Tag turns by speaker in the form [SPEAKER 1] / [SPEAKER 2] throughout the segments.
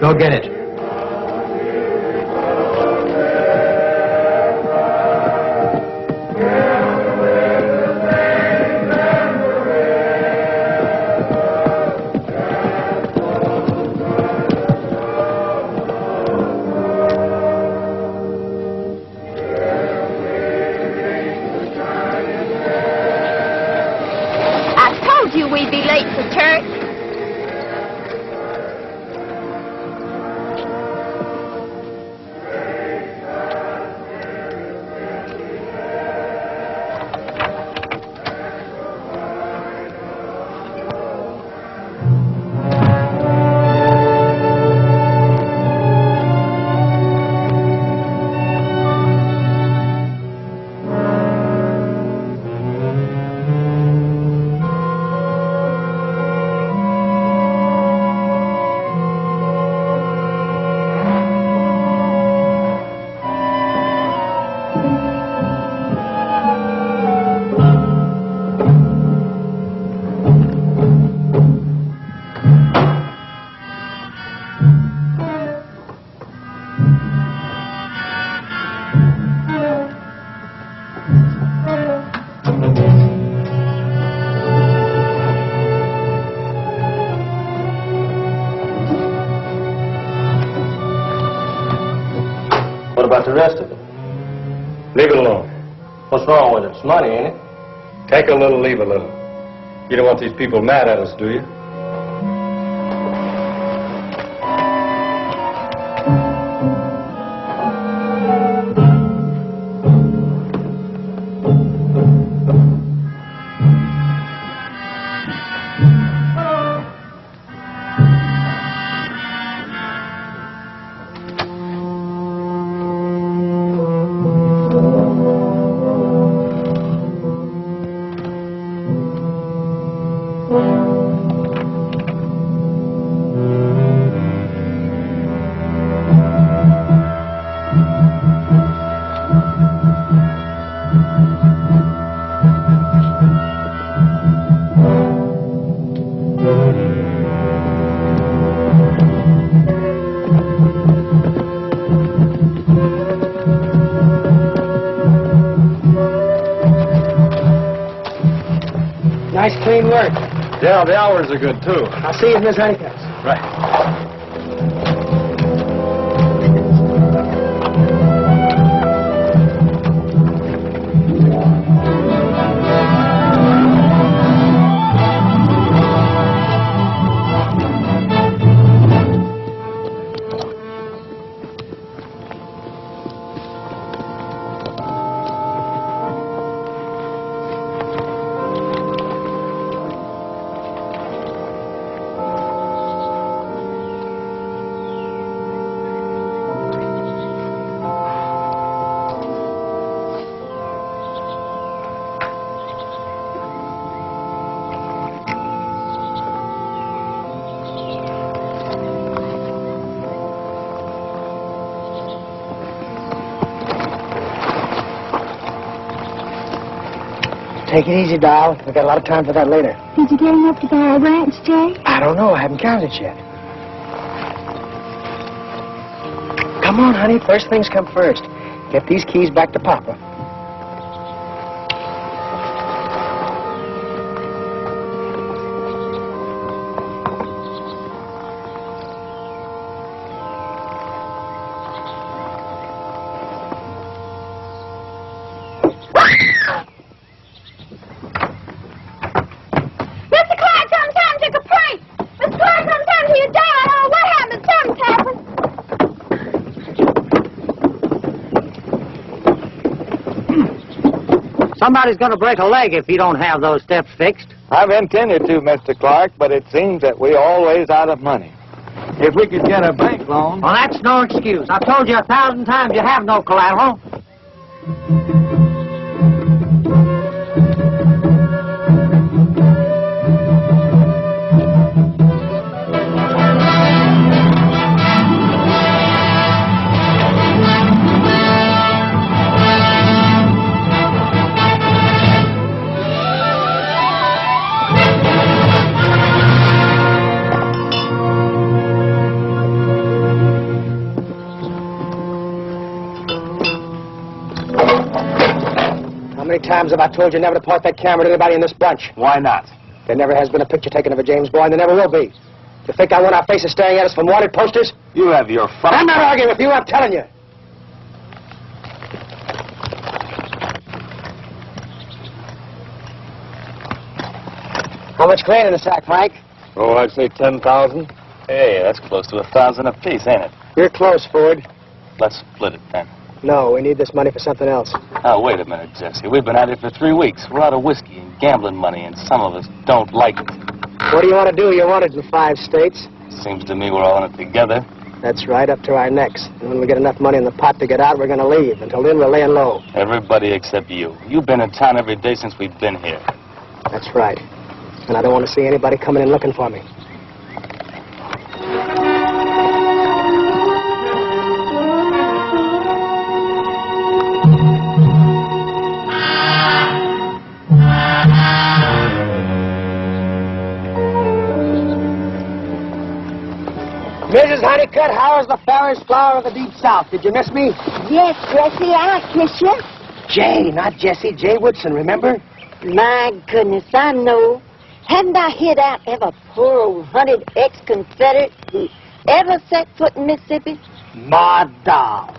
[SPEAKER 1] Go get it.
[SPEAKER 2] We'd be late for church.
[SPEAKER 3] What about the rest of it? Leave it alone. What's wrong with it? It's money, ain't it? Take a little, leave a little. You don't want these people mad at us, do you?
[SPEAKER 1] Nice, clean work.
[SPEAKER 3] Yeah, the hours are good, too.
[SPEAKER 1] I'll see you if there's anything else.
[SPEAKER 3] Right.
[SPEAKER 1] Take it easy, doll. We've got a lot of time for that later.
[SPEAKER 2] Did you get enough to buy a ranch, Jay?
[SPEAKER 1] I don't know. I haven't counted yet. Come on, honey. First things come first. Get these keys back to Papa.
[SPEAKER 4] Somebody's going to break a leg if you don't have those steps fixed.
[SPEAKER 5] I've intended to, Mr. Clark, but it seems that we're always out of money. If we could get a bank loan...
[SPEAKER 4] Well, that's no excuse. I've told you 1,000 times you have no collateral.
[SPEAKER 1] times have I told you never to point that camera at anybody in this bunch?
[SPEAKER 5] Why not?
[SPEAKER 1] There never has been a picture taken of a James boy, and there never will be. You think I want our faces staring at us from wanted posters?
[SPEAKER 5] You have your fun.
[SPEAKER 1] I'm not arguing with you, I'm telling you. How much grain in the sack, Frank?
[SPEAKER 3] Oh, I'd say 10,000.
[SPEAKER 5] Hey, that's close to 1,000 apiece, ain't it?
[SPEAKER 1] You're close, Ford.
[SPEAKER 5] Let's split it then.
[SPEAKER 1] No, we need this money for something else.
[SPEAKER 5] Now, wait a minute, Jesse. We've been at it for 3 weeks. We're out of whiskey and gambling money, and some of us don't like it.
[SPEAKER 1] What do you want to do? You're wanted in 5 states.
[SPEAKER 5] Seems to me we're all in it together.
[SPEAKER 1] That's right, up to our necks. And when we get enough money in the pot to get out, we're going to leave. Until then, we're laying low.
[SPEAKER 5] Everybody except you. You've been in town every day since we've been here.
[SPEAKER 1] That's right. And I don't want to see anybody coming in looking for me. Mrs. Honeycutt, how is the fairest flower of the Deep South? Did you miss me?
[SPEAKER 2] Yes, Jesse, I kiss you.
[SPEAKER 1] Jay, not Jesse. Jay Woodson, remember?
[SPEAKER 2] My goodness, I know. Haven't I hit out every poor old hunted ex-Confederate who ever set foot in Mississippi?
[SPEAKER 1] Ma doll.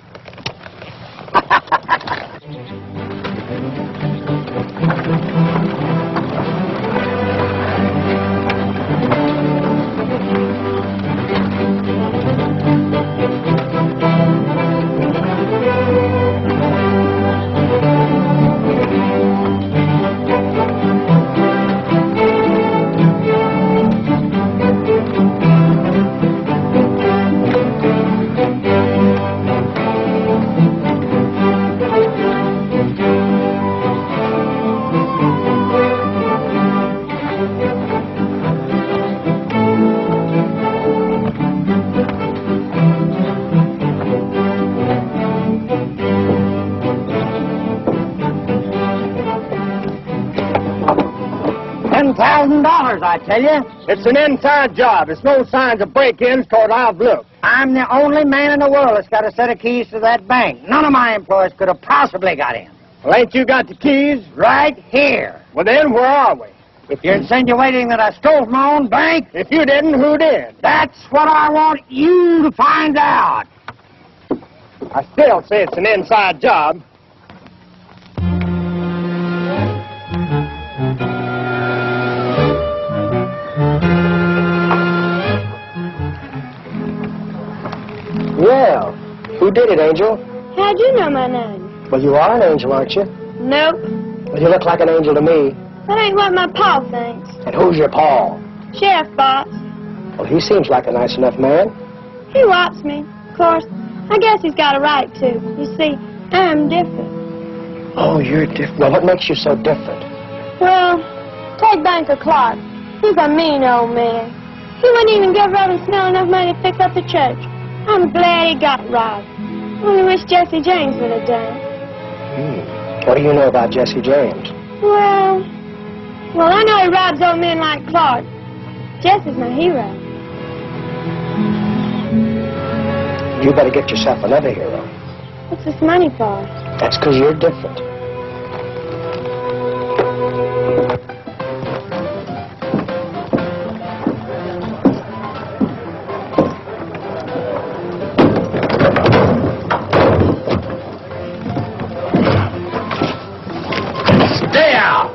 [SPEAKER 4] $10,000, I tell you.
[SPEAKER 1] It's an inside job. There's no signs of break-ins toward I've looked.
[SPEAKER 4] I'm the only man in the world that's got a set of keys to that bank. None of my employees could have possibly got in.
[SPEAKER 1] Well, ain't you got the keys?
[SPEAKER 4] Right here.
[SPEAKER 1] Well, then, where are we?
[SPEAKER 4] If you're insinuating that I stole from my own bank,
[SPEAKER 1] If you didn't, who did?
[SPEAKER 4] that's what I want you to find out.
[SPEAKER 1] I still say it's an inside job. Well, who did it, Angel?
[SPEAKER 2] How'd you know my name?
[SPEAKER 1] Well, you are an angel, aren't you?
[SPEAKER 2] Nope.
[SPEAKER 1] Well, you look like an angel to me.
[SPEAKER 2] That ain't what my pa thinks.
[SPEAKER 1] And who's your Paul?
[SPEAKER 2] Sheriff Boss.
[SPEAKER 1] Well, he seems like a nice enough man.
[SPEAKER 2] He wants me. Of course, I guess he's got a right to. You see, I'm different.
[SPEAKER 1] Oh, you're different. Well, what makes you so different?
[SPEAKER 2] Well, take Banker Clark. He's a mean old man. He wouldn't even give Reverend Snell enough money to fix up the church. I'm glad he got robbed. Only wish Jesse James would have done it.
[SPEAKER 1] What do you know about Jesse James?
[SPEAKER 2] Well, I know he robs old men like Clark. Jesse's my hero.
[SPEAKER 1] You better get yourself another hero.
[SPEAKER 2] What's this money for?
[SPEAKER 1] That's because you're different.
[SPEAKER 3] Stay out!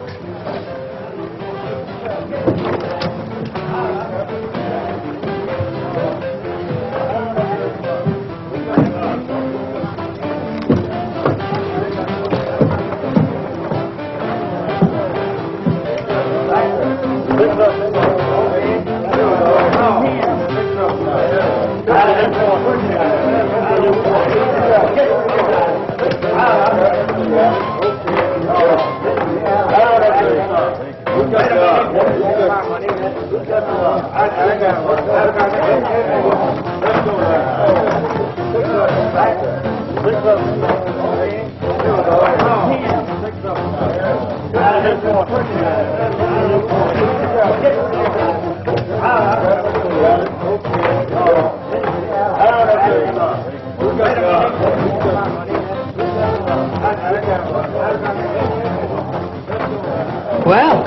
[SPEAKER 6] Well,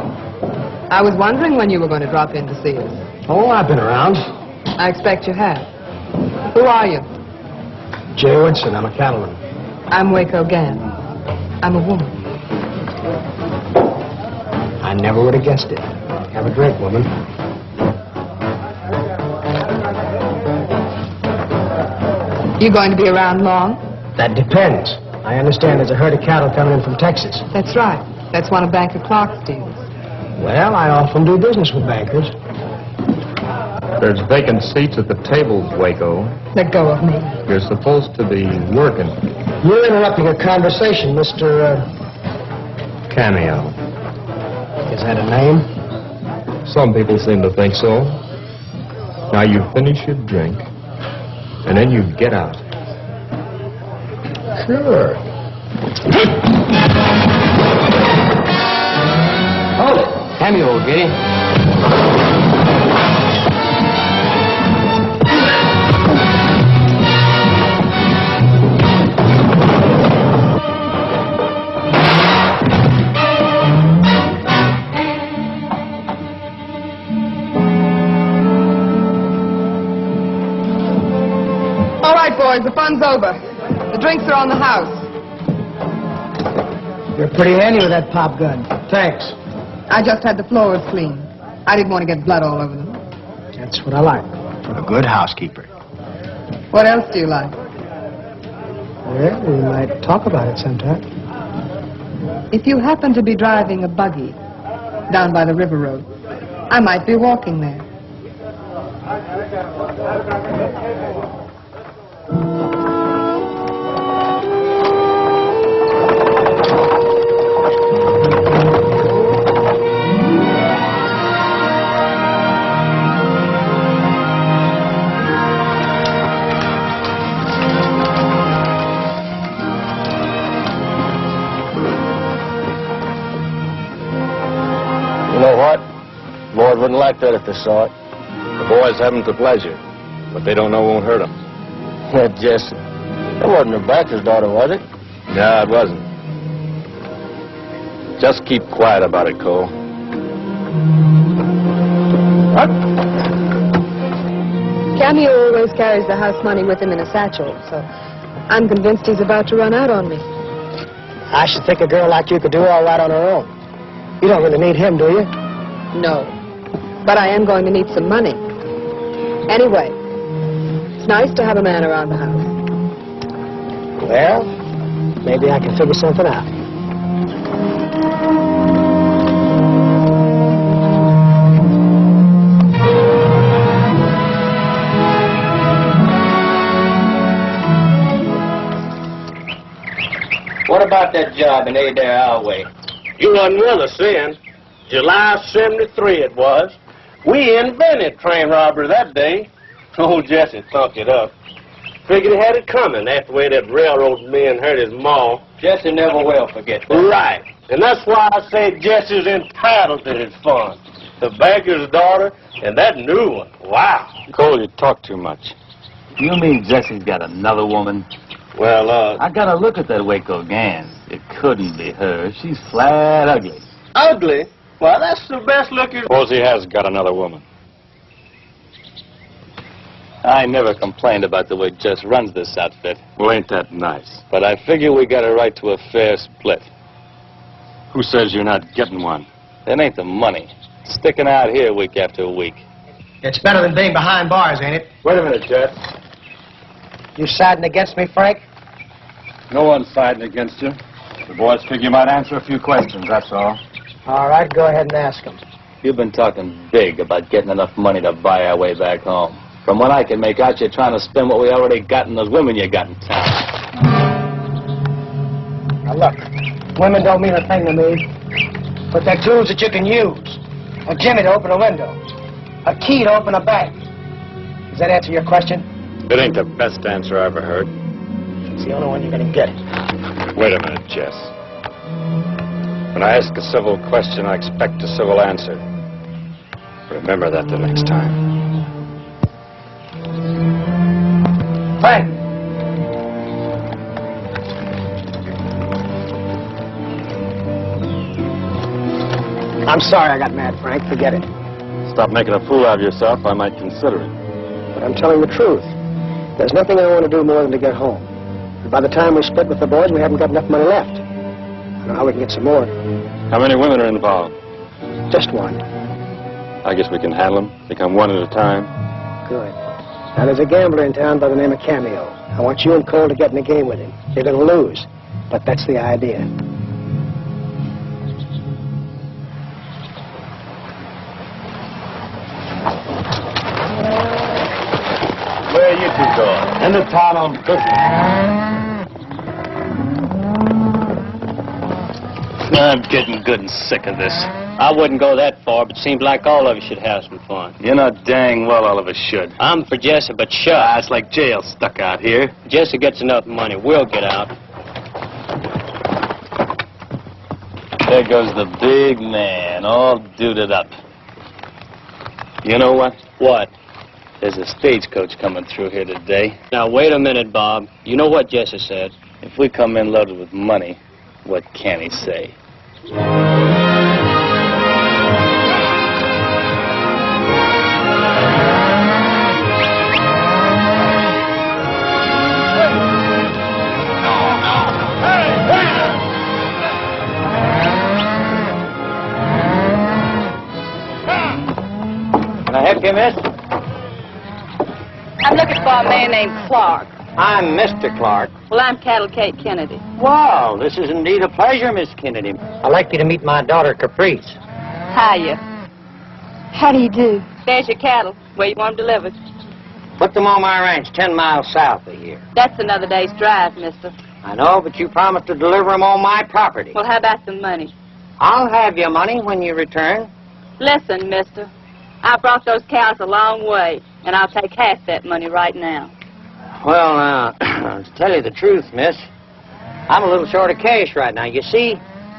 [SPEAKER 6] I was wondering when you were going to drop in to see us.
[SPEAKER 1] Oh, I've been around.
[SPEAKER 6] I expect you have. Who are you?
[SPEAKER 1] Jay Woodson, I'm a cattleman.
[SPEAKER 6] I'm Waco Gann. I'm a woman.
[SPEAKER 1] I never would have guessed it. Have a drink, woman.
[SPEAKER 6] You going to be around long?
[SPEAKER 1] That depends. I understand there's a herd of cattle coming in from Texas.
[SPEAKER 6] That's right. That's one of Banker Clark's deals.
[SPEAKER 1] Well, I often do business with bankers.
[SPEAKER 3] There's vacant seats at the tables, Waco.
[SPEAKER 6] Let go of me.
[SPEAKER 3] You're supposed to be working.
[SPEAKER 1] You're interrupting a conversation, Mr.
[SPEAKER 3] Cameo.
[SPEAKER 1] Is that a name?
[SPEAKER 3] Some people seem to think so. Now you finish your drink, and then you get out.
[SPEAKER 1] Sure. Hold it. Cameo will get him.
[SPEAKER 6] All right, boys, the fun's over. The drinks are on the house.
[SPEAKER 1] You're pretty handy with that pop gun. Thanks.
[SPEAKER 6] I just had the floors cleaned. I didn't want to get blood all over them.
[SPEAKER 1] That's what I like. A good housekeeper.
[SPEAKER 6] What else do you like?
[SPEAKER 1] Well, we might talk about it sometime.
[SPEAKER 6] If you happen to be driving a buggy down by the river road, I might be walking there.
[SPEAKER 3] You know what? Lord wouldn't like that if they saw it. The boys haven't the pleasure, but they don't know won't hurt them. Yeah, Jesse. That wasn't her banker's daughter, was it? No, it wasn't. Just keep quiet about it, Cole. What?
[SPEAKER 6] Cameo always carries the house money with him in a satchel, so I'm convinced he's about to run out on me.
[SPEAKER 1] I should think a girl like you could do all right on her own. You don't really need him, do you?
[SPEAKER 6] No, but I am going to need some money. Anyway, it's nice to have a man around the house.
[SPEAKER 1] Well, maybe I can figure something out.
[SPEAKER 7] What about that job in Adair Highway?
[SPEAKER 8] You wasn't with us then. July 73 it was. We invented train robbery that day. Old Jesse thunk it up. Figured he had it coming after the way that railroad man hurt his maw.
[SPEAKER 7] Jesse never will forget that.
[SPEAKER 8] Right. And that's why I say Jesse's entitled to his fun. The banker's daughter and that new one. Wow.
[SPEAKER 3] Cole, you talk too much.
[SPEAKER 9] You mean Jesse's got another woman?
[SPEAKER 8] Well,
[SPEAKER 9] I gotta look at that Waco Gann. It couldn't be her. She's flat ugly.
[SPEAKER 8] ugly? Well, that's the best looking...
[SPEAKER 3] Suppose he has got another woman.
[SPEAKER 9] I never complained about the way Jess runs this outfit.
[SPEAKER 3] Well, ain't that nice?
[SPEAKER 9] But I figure we got a right to a fair split.
[SPEAKER 3] Who says you're not getting one?
[SPEAKER 9] It ain't the money. Sticking out here week after week.
[SPEAKER 1] It's better than being behind bars, ain't it?
[SPEAKER 3] Wait a minute, Jess.
[SPEAKER 1] You siding against me, Frank?
[SPEAKER 3] No one's siding against you. The boys figure you might answer a few questions, that's all.
[SPEAKER 1] All right, go ahead and ask him.
[SPEAKER 9] You've been talking big about getting enough money to buy our way back home. From what I can make out, you're trying to spend what we already got in those women you got in town.
[SPEAKER 1] Now, look, women don't mean a thing to me, but they're tools that you can use. A jimmy to open a window, a key to open a bank. Does that answer your question?
[SPEAKER 3] It ain't the best answer I ever heard.
[SPEAKER 1] It's the only one you're going to get.
[SPEAKER 3] Wait a minute, Jess. When I ask a civil question, I expect a civil answer. Remember that the next time.
[SPEAKER 1] Frank! I'm sorry I got mad, Frank. Forget it.
[SPEAKER 3] Stop making a fool out of yourself. I might consider it.
[SPEAKER 1] But I'm telling the truth. There's nothing I want to do more than to get home. And by the time we split with the boys, we haven't got enough money left. I don't know how we can get some more.
[SPEAKER 3] How many women are involved?
[SPEAKER 1] Just one.
[SPEAKER 3] I guess we can handle them. They come one at a time.
[SPEAKER 1] Good. Now, there's a gambler in town by the name of Cameo. I want you and Cole to get in the game with him. You're going to lose, but that's the idea.
[SPEAKER 3] Where are you two going? Into town on business.
[SPEAKER 7] I'm getting good and sick of this. I wouldn't go that far, but it seems like all of us should have some fun.
[SPEAKER 3] You know dang well all of us should.
[SPEAKER 7] I'm for Jesse, but shut.
[SPEAKER 3] It's like jail stuck out here.
[SPEAKER 7] Jesse gets enough money. We'll get out.
[SPEAKER 9] There goes the big man, all duded up.
[SPEAKER 3] You know what?
[SPEAKER 7] What?
[SPEAKER 9] There's a stagecoach coming through here today.
[SPEAKER 7] Now, wait a minute, Bob. You know what Jesse said.
[SPEAKER 9] If we come in loaded with money, what can he say?
[SPEAKER 4] Can I help you, miss?
[SPEAKER 6] I'm looking for a man named Clark.
[SPEAKER 4] I'm Mr. Clark.
[SPEAKER 6] Well, I'm Cattle Kate Kennedy.
[SPEAKER 4] Wow, this is indeed a pleasure, Miss Kennedy. I'd like you to meet my daughter, Caprice.
[SPEAKER 6] Hiya.
[SPEAKER 2] How do you do?
[SPEAKER 6] There's your cattle. Where you want them delivered?
[SPEAKER 4] Put them on my ranch 10 miles south of here.
[SPEAKER 6] That's another day's drive, mister.
[SPEAKER 4] I know, but you promised to deliver them on my property.
[SPEAKER 6] Well, how about some money?
[SPEAKER 4] I'll have your money when you return.
[SPEAKER 6] Listen, mister. I brought those cows a long way, and I'll take half that money right now.
[SPEAKER 4] Well, to tell you the truth, miss, I'm a little short of cash right now. You see,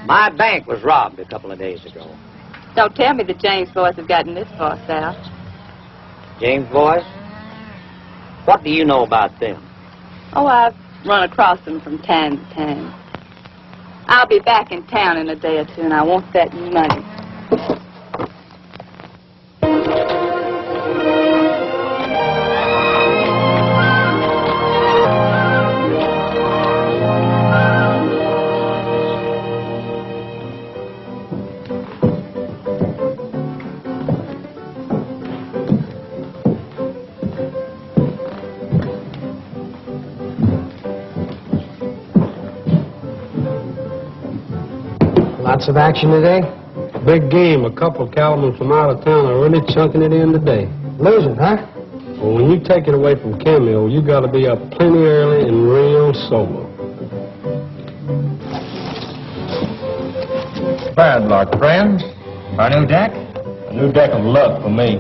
[SPEAKER 4] my bank was robbed a couple of days ago.
[SPEAKER 6] Don't tell me the James boys have gotten this far south.
[SPEAKER 4] James boys? What do you know about them?
[SPEAKER 6] Oh, I've run across them from time to time. I'll be back in town in a day or two, and I want that money.
[SPEAKER 10] Lots of action today?
[SPEAKER 11] Big game. A couple of cattlemen from out of town are really chunking it in today.
[SPEAKER 10] Losing, huh?
[SPEAKER 11] Well, when you take it away from Cameo, you got to be up plenty early and real sober.
[SPEAKER 3] Bad luck, friends. Our new deck? A new deck of luck for me.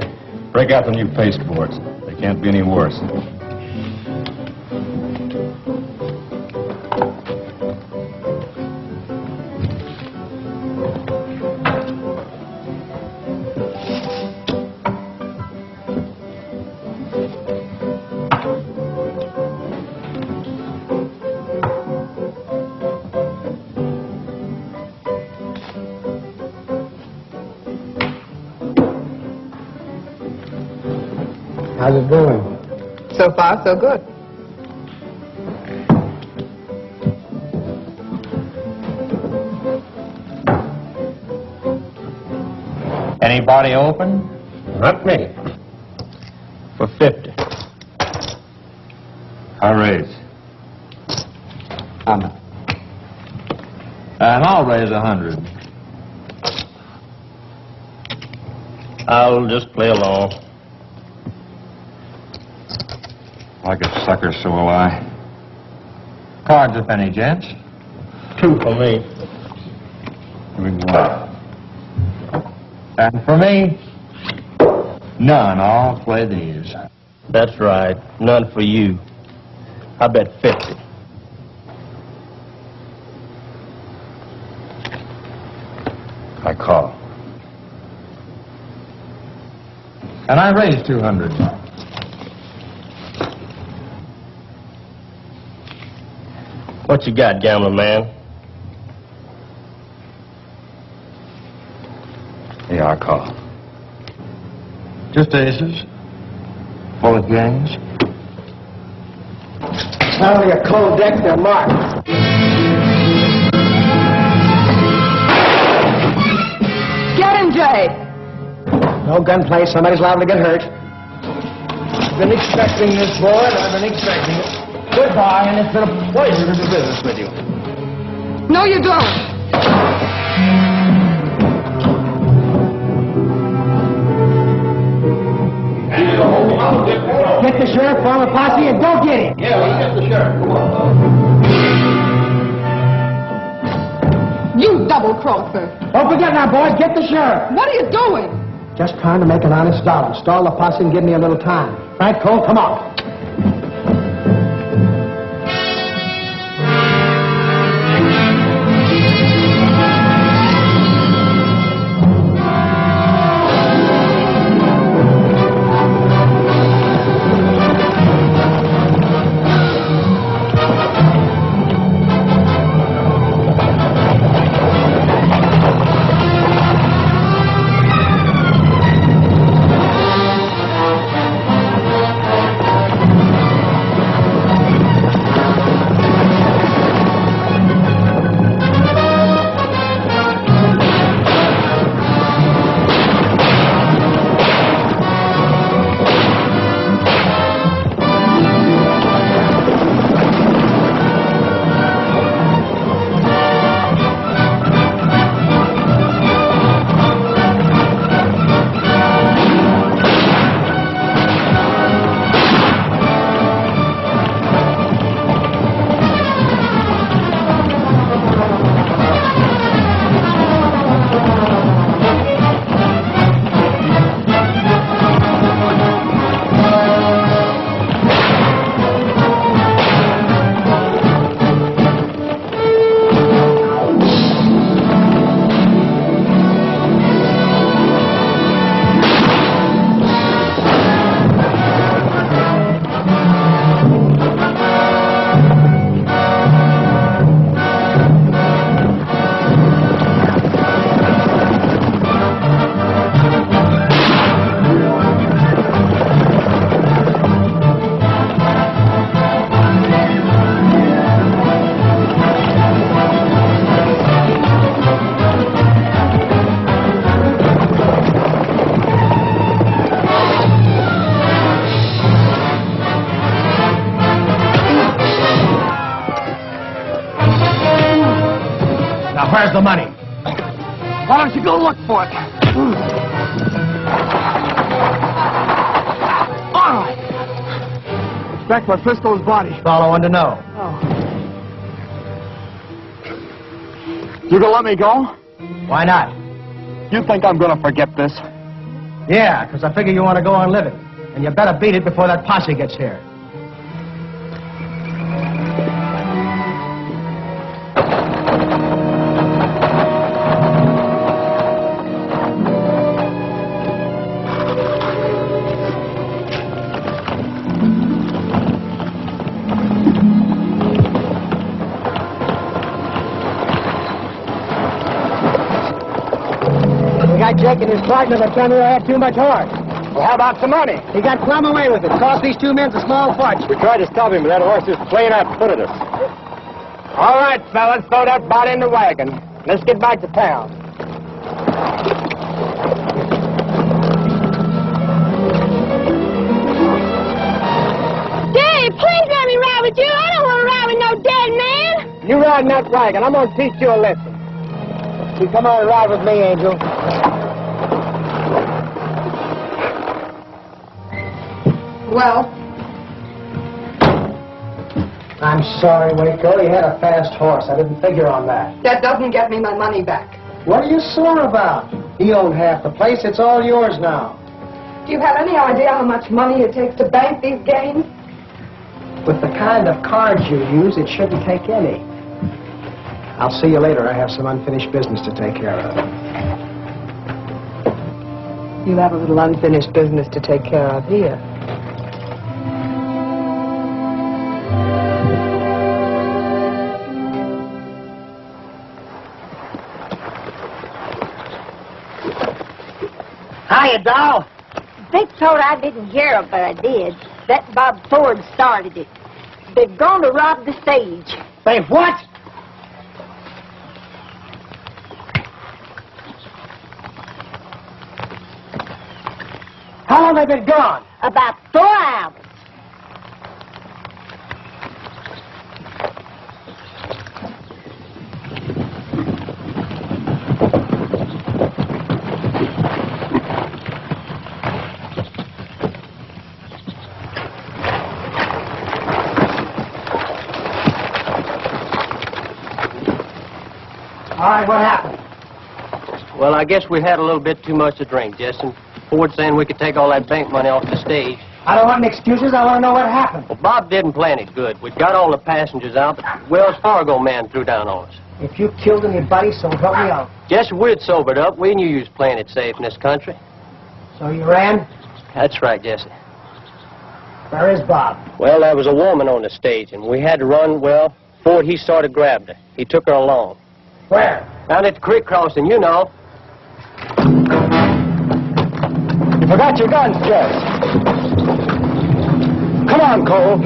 [SPEAKER 3] Break out the new pasteboards. They can't be any worse.
[SPEAKER 11] How's it going?
[SPEAKER 6] So far, so good.
[SPEAKER 3] Anybody open?
[SPEAKER 11] Not me.
[SPEAKER 3] For 50. I raise.
[SPEAKER 5] And I'll raise 100.
[SPEAKER 3] I'll just play along.
[SPEAKER 5] Like a sucker, so will I. Cards a penny, gents.
[SPEAKER 11] 2 for me.
[SPEAKER 5] Here we go. And for me, none. I'll play these.
[SPEAKER 3] That's right. None for you. I bet 50.
[SPEAKER 5] I call. And I raise 200.
[SPEAKER 3] What you got, gambler man? Yeah, I call.
[SPEAKER 5] Just aces. Full of gangs.
[SPEAKER 1] It's not only a cold deck, they're marked.
[SPEAKER 6] Get him, Jay!
[SPEAKER 1] No gunplay, somebody's liable to get hurt. I've been expecting this, boy, I've been expecting it. Goodbye, and it's been a pleasure to do business with you.
[SPEAKER 6] No, you don't.
[SPEAKER 1] Get the sheriff, form a posse, and go get him.
[SPEAKER 3] Yeah, well, get the sheriff. Come on.
[SPEAKER 6] You double-crosser.
[SPEAKER 1] Don't forget now, boys, get the sheriff.
[SPEAKER 6] What are you doing?
[SPEAKER 1] Just trying to make an honest dollar. Stall the posse and give me a little time. Frank Cole, come on.
[SPEAKER 12] Where's the money?
[SPEAKER 1] Why don't you go look for it? All right. Back by Frisco's body.
[SPEAKER 12] That's all I wanted to know.
[SPEAKER 1] Oh. You gonna let me go?
[SPEAKER 12] Why not?
[SPEAKER 1] You think I'm gonna forget this?
[SPEAKER 12] Yeah, because I figure you want to go on living. And you better beat it before that posse gets here.
[SPEAKER 1] Jake and his partner that tell me I had too much horse. Well, how about some money? He got plumb away with it. Cost these two men a small fortune.
[SPEAKER 3] We tried to stop him, but that horse is plain out footed us.
[SPEAKER 1] All right, fellas, throw that body in the wagon. Let's get back to town.
[SPEAKER 2] Dave, please let me ride with you. I don't want to ride with no dead man.
[SPEAKER 1] You ride in that wagon. I'm going to teach you a lesson. You come on and ride with me, Angel.
[SPEAKER 6] Well?
[SPEAKER 1] I'm sorry, Waco. He had a fast horse. I didn't figure on that.
[SPEAKER 6] That doesn't get me my money back.
[SPEAKER 1] What are you sore about? He owned half the place. It's all yours now.
[SPEAKER 6] Do you have any idea how much money it takes to bank these games?
[SPEAKER 1] With the kind of cards you use, it shouldn't take any. I'll see you later. I have some unfinished business to take care of.
[SPEAKER 6] You have a little unfinished business to take care of here.
[SPEAKER 1] Hiya, doll.
[SPEAKER 13] Vic thought I didn't hear it, but I did. That Bob Ford started it. They're going to rob the stage.
[SPEAKER 1] They what? How long have they been gone?
[SPEAKER 13] About 4 hours.
[SPEAKER 1] All right, what happened?
[SPEAKER 14] Well, I guess we had a little bit too much to drink, Justin. Ford saying we could take all that bank money off the stage.
[SPEAKER 1] I don't want any excuses. I want to know what happened.
[SPEAKER 14] Well, Bob didn't plan it good. We'd got all the passengers out, but the Wells Fargo man threw down on us.
[SPEAKER 1] If you killed anybody, so help me out.
[SPEAKER 14] Jesse, we'd sobered up. We knew you was playing it safe in this country.
[SPEAKER 1] So you ran?
[SPEAKER 14] That's right, Jesse.
[SPEAKER 1] Where is Bob?
[SPEAKER 14] Well, there was a woman on the stage, and we had to run. Well, Ford, he started grabbing her. He took her along.
[SPEAKER 1] Where?
[SPEAKER 14] Down at the creek crossing, you know.
[SPEAKER 5] You forgot your guns, Jess. Come on, Cole.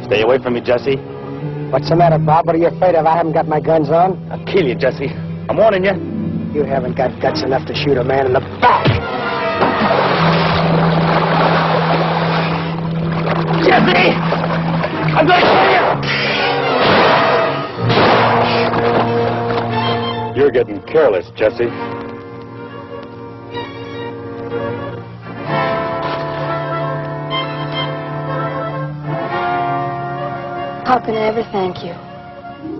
[SPEAKER 3] Stay away from me, Jesse.
[SPEAKER 1] What's the matter, Bob? What are you afraid of? I haven't got my guns on.
[SPEAKER 3] I'll kill you, Jesse. I'm warning you.
[SPEAKER 1] You haven't got guts enough to shoot a man in the back. Jesse! I'm going to kill you!
[SPEAKER 3] You're getting careless, Jesse.
[SPEAKER 2] How can I ever thank you?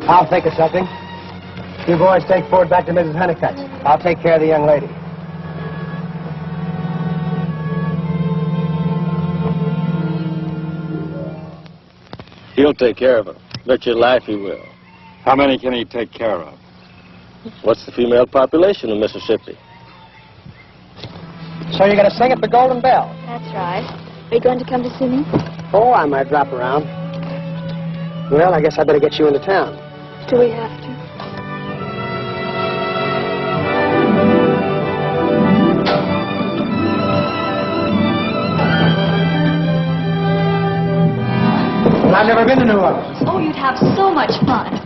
[SPEAKER 1] I'll think of something. You boys take Ford back to Mrs. Honeycutt's. I'll take care of the young lady.
[SPEAKER 3] He'll take care of her. Bet your life he will.
[SPEAKER 5] How many can he take care of?
[SPEAKER 3] What's the female population of Mississippi?
[SPEAKER 1] So you're going to sing at the Golden Bell?
[SPEAKER 2] That's right. Are you going to come to see me?
[SPEAKER 1] Oh, I might drop around. Well, I guess I better get you into town.
[SPEAKER 2] Do we have to?
[SPEAKER 1] Well, I've never been to New Orleans.
[SPEAKER 15] Oh, you'd have so much fun.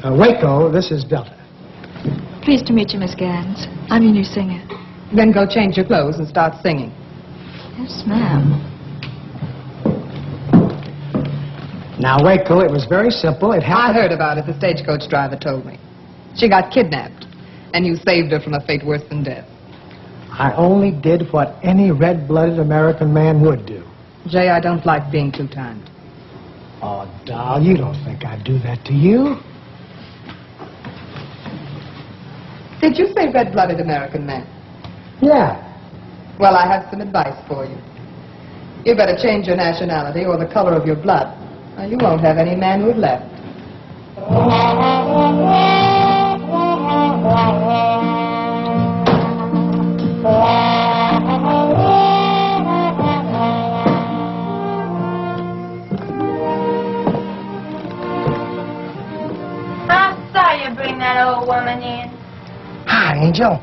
[SPEAKER 1] Waco, this is Delta.
[SPEAKER 15] Pleased to meet you, Miss Gans. I'm your new singer.
[SPEAKER 6] Then go change your clothes and start singing.
[SPEAKER 15] Yes, ma'am.
[SPEAKER 1] Now, Waco, it was very simple. It happened.
[SPEAKER 6] I heard about it. The stagecoach driver told me. She got kidnapped, and you saved her from a fate worse than death.
[SPEAKER 1] I only did what any red-blooded American man would do.
[SPEAKER 6] Jay, I don't like being too kind.
[SPEAKER 1] Oh, doll, you don't think I'd do that to you?
[SPEAKER 6] Did you say red-blooded American man?
[SPEAKER 1] Yeah.
[SPEAKER 6] Well, I have some advice for you. You better change your nationality or the color of your blood, or you won't have any manhood left.
[SPEAKER 2] I saw you bring that old woman in.
[SPEAKER 1] Hi, Angel.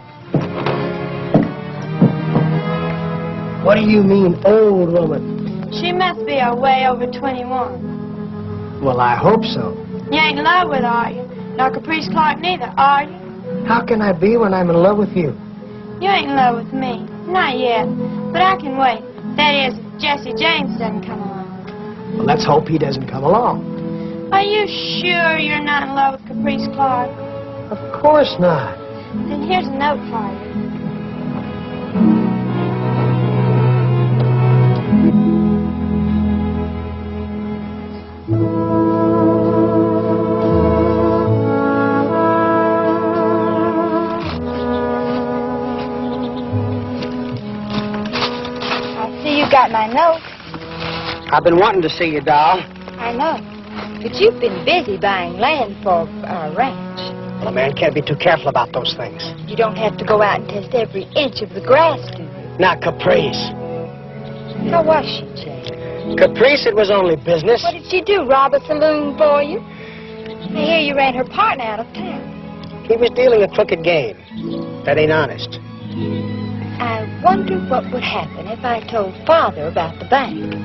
[SPEAKER 1] What do you mean, old woman?
[SPEAKER 2] She must be way over 21.
[SPEAKER 1] Well, I hope so.
[SPEAKER 2] You ain't in love with her, are you? Nor Caprice Clark neither, are you?
[SPEAKER 1] How can I be when I'm in love with you?
[SPEAKER 2] You ain't in love with me. Not yet. But I can wait. That is, if Jesse James doesn't come along.
[SPEAKER 1] Well, let's hope he doesn't come along.
[SPEAKER 2] Are you sure you're not in love with Caprice Clark?
[SPEAKER 10] Of course not.
[SPEAKER 2] Then here's a note for you.
[SPEAKER 13] I see you got my note.
[SPEAKER 1] I've been wanting to see you, doll.
[SPEAKER 13] I know. But you've been busy buying land for our ranch.
[SPEAKER 1] Well, a man can't be too careful about those things.
[SPEAKER 13] You don't have to go out and test every inch of the grass, do you?
[SPEAKER 1] Not Caprice.
[SPEAKER 13] How was she, Jay?
[SPEAKER 1] Caprice, it was only business.
[SPEAKER 13] What did she do, rob a saloon for you? I hear you ran her partner out of town.
[SPEAKER 1] He was dealing a crooked game. That ain't honest.
[SPEAKER 13] I wonder what would happen if I told Father about the bank.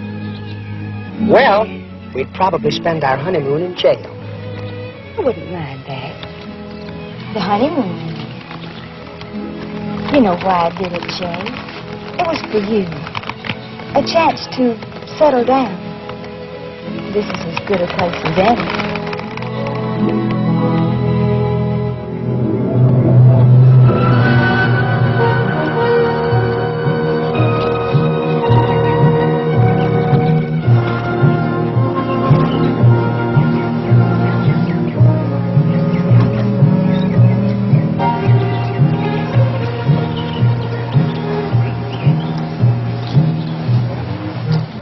[SPEAKER 1] Well, we'd probably spend our honeymoon in jail.
[SPEAKER 13] I wouldn't mind that. The honeymoon. You know why I did it, Jay. It was for you. A chance to settle down. This is as good a place as any.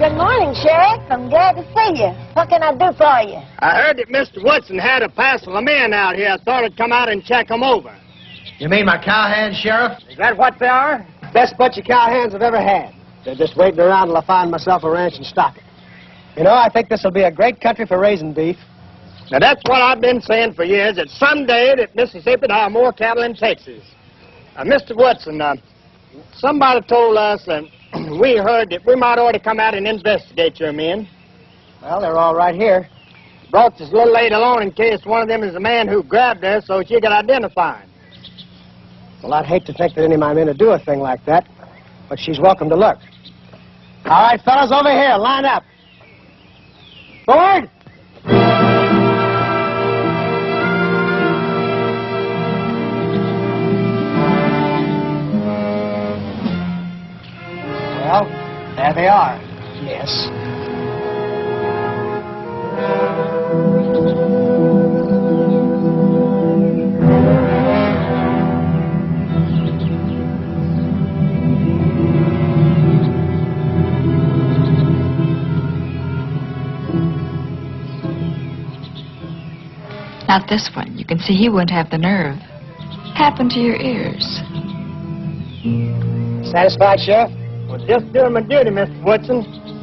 [SPEAKER 13] Good morning, Sheriff. I'm glad to see you. What can I do for you?
[SPEAKER 12] I heard that Mr. Woodson had a parcel of men out here. I thought I'd come out and check them over.
[SPEAKER 1] You mean my cowhands, Sheriff?
[SPEAKER 12] Is that what they are?
[SPEAKER 1] Best bunch of cowhands I've ever had. They're just waiting around till I find myself a ranch and stock it. You know, I think this will be a great country for raising beef.
[SPEAKER 12] Now, that's what I've been saying for years, that someday that Mississippi will have more cattle than Texas. Mr. Woodson, somebody told us that we heard that we might ought to come out and investigate your men.
[SPEAKER 1] Well, they're all right here.
[SPEAKER 12] Brought this little lady along in case one of them is the man who grabbed her so she could identify him.
[SPEAKER 1] Well, I'd hate to think that any of my men would do a thing like that, but she's welcome to look. All right, fellas, over here, line up. Forward! Well, there they are. Yes.
[SPEAKER 15] Not this one. You can see he wouldn't have the nerve. Happened to your ears.
[SPEAKER 1] Satisfied, Sheriff?
[SPEAKER 12] Well, just doing my duty, Mr. Woodson.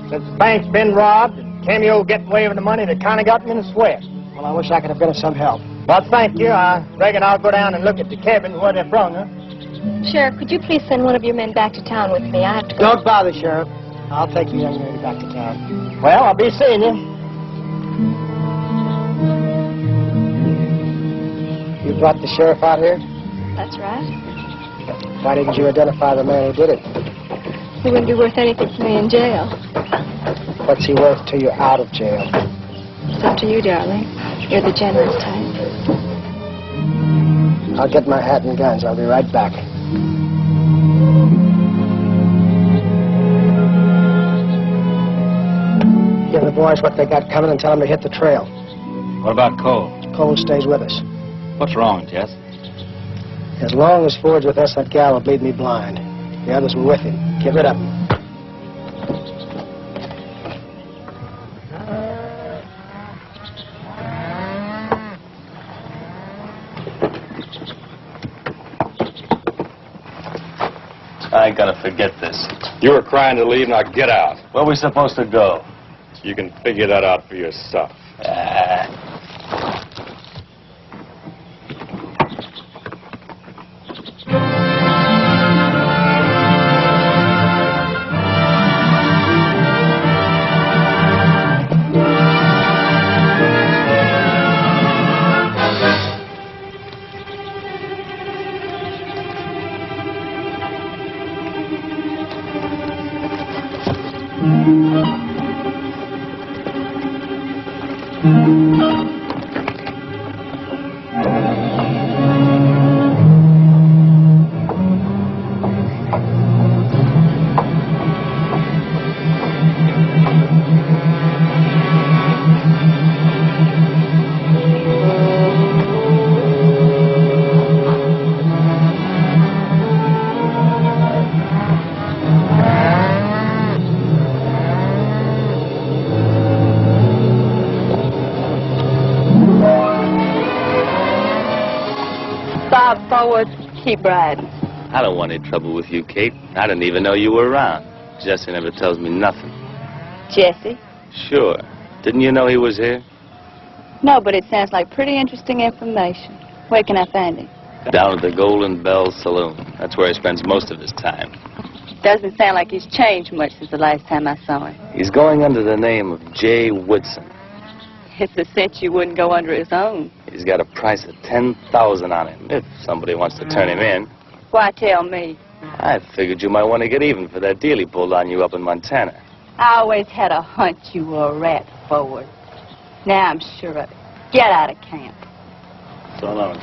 [SPEAKER 12] Since the bank's been robbed and Cameo getting away with the money, that kind of got me in a sweat.
[SPEAKER 1] Well, I wish I could have been of some help.
[SPEAKER 12] Well, thank you. I reckon I'll go down and look at the cabin where they brung her.
[SPEAKER 16] Sheriff, could you please send one of your men back to town with me? I have to go.
[SPEAKER 1] Don't bother, Sheriff. I'll take you young lady back to town.
[SPEAKER 12] Well, I'll be seeing you.
[SPEAKER 1] You brought the sheriff out here?
[SPEAKER 16] That's right.
[SPEAKER 1] Why didn't you identify the man who did it?
[SPEAKER 16] He wouldn't be worth anything to me in jail.
[SPEAKER 1] What's he worth till you're out of jail?
[SPEAKER 16] It's up to you, darling. You're the generous type.
[SPEAKER 1] I'll get my hat and guns. I'll be right back. Give the boys what they got coming and tell them to hit the trail.
[SPEAKER 9] What about Cole?
[SPEAKER 1] Cole stays with us.
[SPEAKER 9] What's wrong, Jess?
[SPEAKER 1] As long as Ford's with us, that gal will bleed me blind. The others were with him. Get rid of him.
[SPEAKER 3] I ain't gonna forget this. You were crying to leave, now get out.
[SPEAKER 9] Where are we supposed to go?
[SPEAKER 3] You can figure that out for yourself.
[SPEAKER 17] Forward, keep riding.
[SPEAKER 9] I don't want any trouble with you, Kate. I didn't even know you were around. Jesse never tells me nothing.
[SPEAKER 17] Jesse?
[SPEAKER 9] Sure. Didn't you know he was here?
[SPEAKER 17] No, but it sounds like pretty interesting information. Where can I find him?
[SPEAKER 9] Down at the Golden Bell Saloon. That's where he spends most of his time.
[SPEAKER 17] Doesn't sound like he's changed much since the last time I saw him.
[SPEAKER 9] He's going under the name of J. Woodson.
[SPEAKER 17] It's a cinch you wouldn't go under his own.
[SPEAKER 9] He's got a price of $10,000 on him, if somebody wants to turn him in.
[SPEAKER 17] Why tell me?
[SPEAKER 9] I figured you might want to get even for that deal he pulled on you up in Montana.
[SPEAKER 17] I always had a hunch you were a rat, Forward. Now I'm sure of it. Get out of camp.
[SPEAKER 9] So long.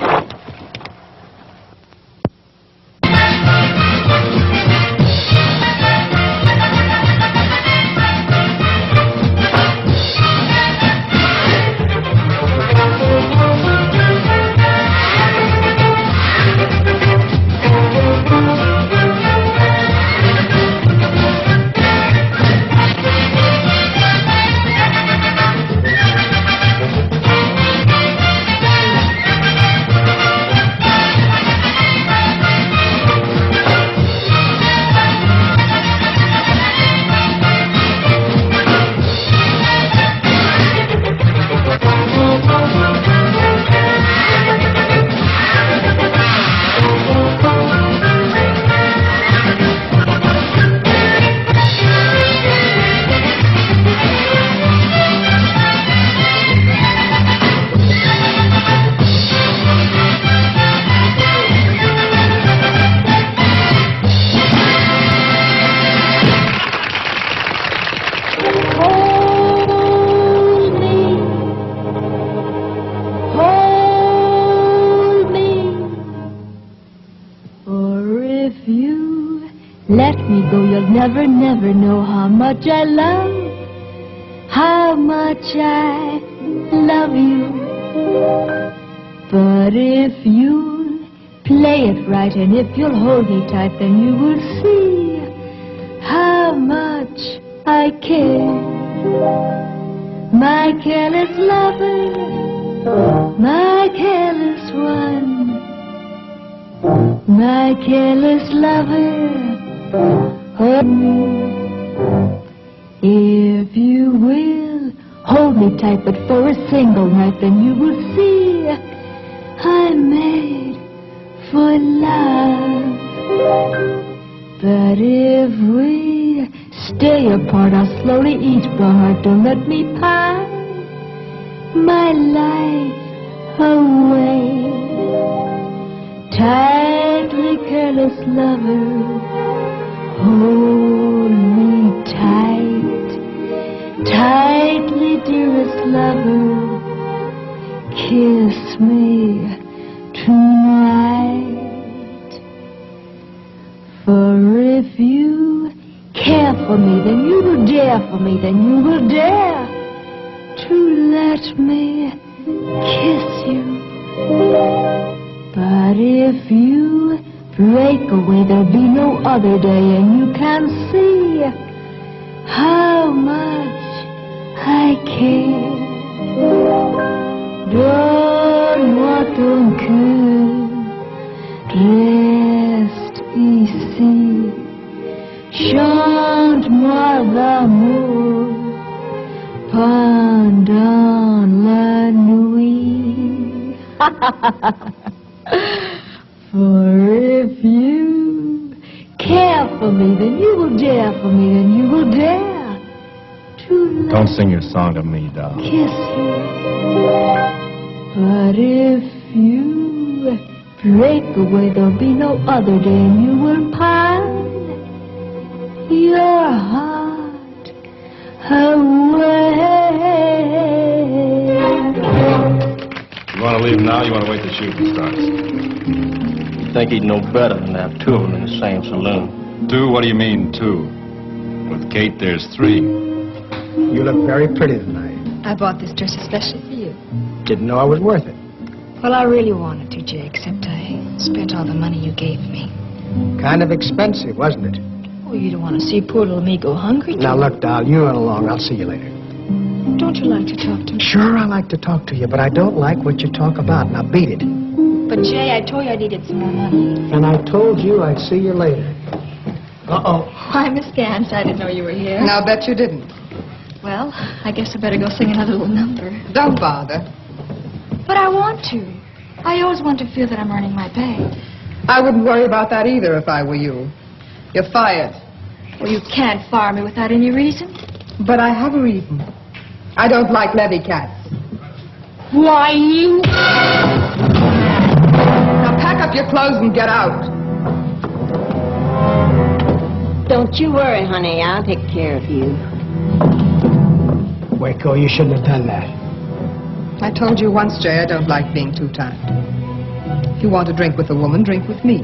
[SPEAKER 18] Let me go, you'll never, never know how much I love you. But if you play it right and if you'll hold me tight, then you will see how much I care. My careless lover, my careless one, my careless lover, hold me. If you will hold me tight, but for a single night, then you will see I'm made for love. But if we stay apart, I'll slowly eat my heart. Don't let me pine my life away. Tightly, careless lover, hold me tight. Tightly, dearest lover, kiss me tonight. For if you care for me, then you will dare for me, then you will dare to let me kiss you. But if you break away, there'll be no other day, and you can see how much I care. Donne-moi ton cœur, reste ici. Chante-moi l'amour pendant la nuit. For if you care for me, then you will dare for me, then you will dare to let
[SPEAKER 19] Don't sing your song to me, doll.
[SPEAKER 18] kiss you. But if you break away, there'll be no other day, and you will pine your heart away.
[SPEAKER 19] want to leave now, or you want to wait till shooting starts?
[SPEAKER 14] You think he'd know better than to have two of them in the same saloon?
[SPEAKER 19] Two? What do you mean, two? With Kate, there's three.
[SPEAKER 1] You look very pretty tonight.
[SPEAKER 15] I bought this dress especially for you.
[SPEAKER 1] Didn't know I was worth it.
[SPEAKER 15] Well, I really wanted to, Jay, except I spent all the money you gave me.
[SPEAKER 1] Kind of expensive, wasn't it?
[SPEAKER 15] Oh, you don't want to see poor little me go hungry, do
[SPEAKER 1] Now,
[SPEAKER 15] you?
[SPEAKER 1] look, doll, you run along. I'll see you later.
[SPEAKER 15] Don't you like to talk to me?
[SPEAKER 1] Sure, I like to talk to you, but I don't like what you talk about. Now, beat it.
[SPEAKER 15] But, Jay, I told you I needed some more money.
[SPEAKER 1] And I told you I'd see you later. Uh-oh.
[SPEAKER 15] Why, Miss Gans, I didn't know you were here.
[SPEAKER 6] Now, I bet you didn't.
[SPEAKER 15] Well, I guess I better go sing another little number.
[SPEAKER 6] Don't bother.
[SPEAKER 15] But I want to. I always want to feel that I'm earning my pay.
[SPEAKER 6] I wouldn't worry about that either if I were you. You're fired.
[SPEAKER 15] Well, you can't fire me without any reason.
[SPEAKER 6] But I have a reason. I don't like levy cats.
[SPEAKER 15] Why, you...
[SPEAKER 6] Now pack up your clothes and get out.
[SPEAKER 17] Don't you worry, honey. I'll take care of you.
[SPEAKER 1] Waco, you shouldn't have done that.
[SPEAKER 6] I told you once, Jay, I don't like being too tight. If you want to drink with a woman, drink with me.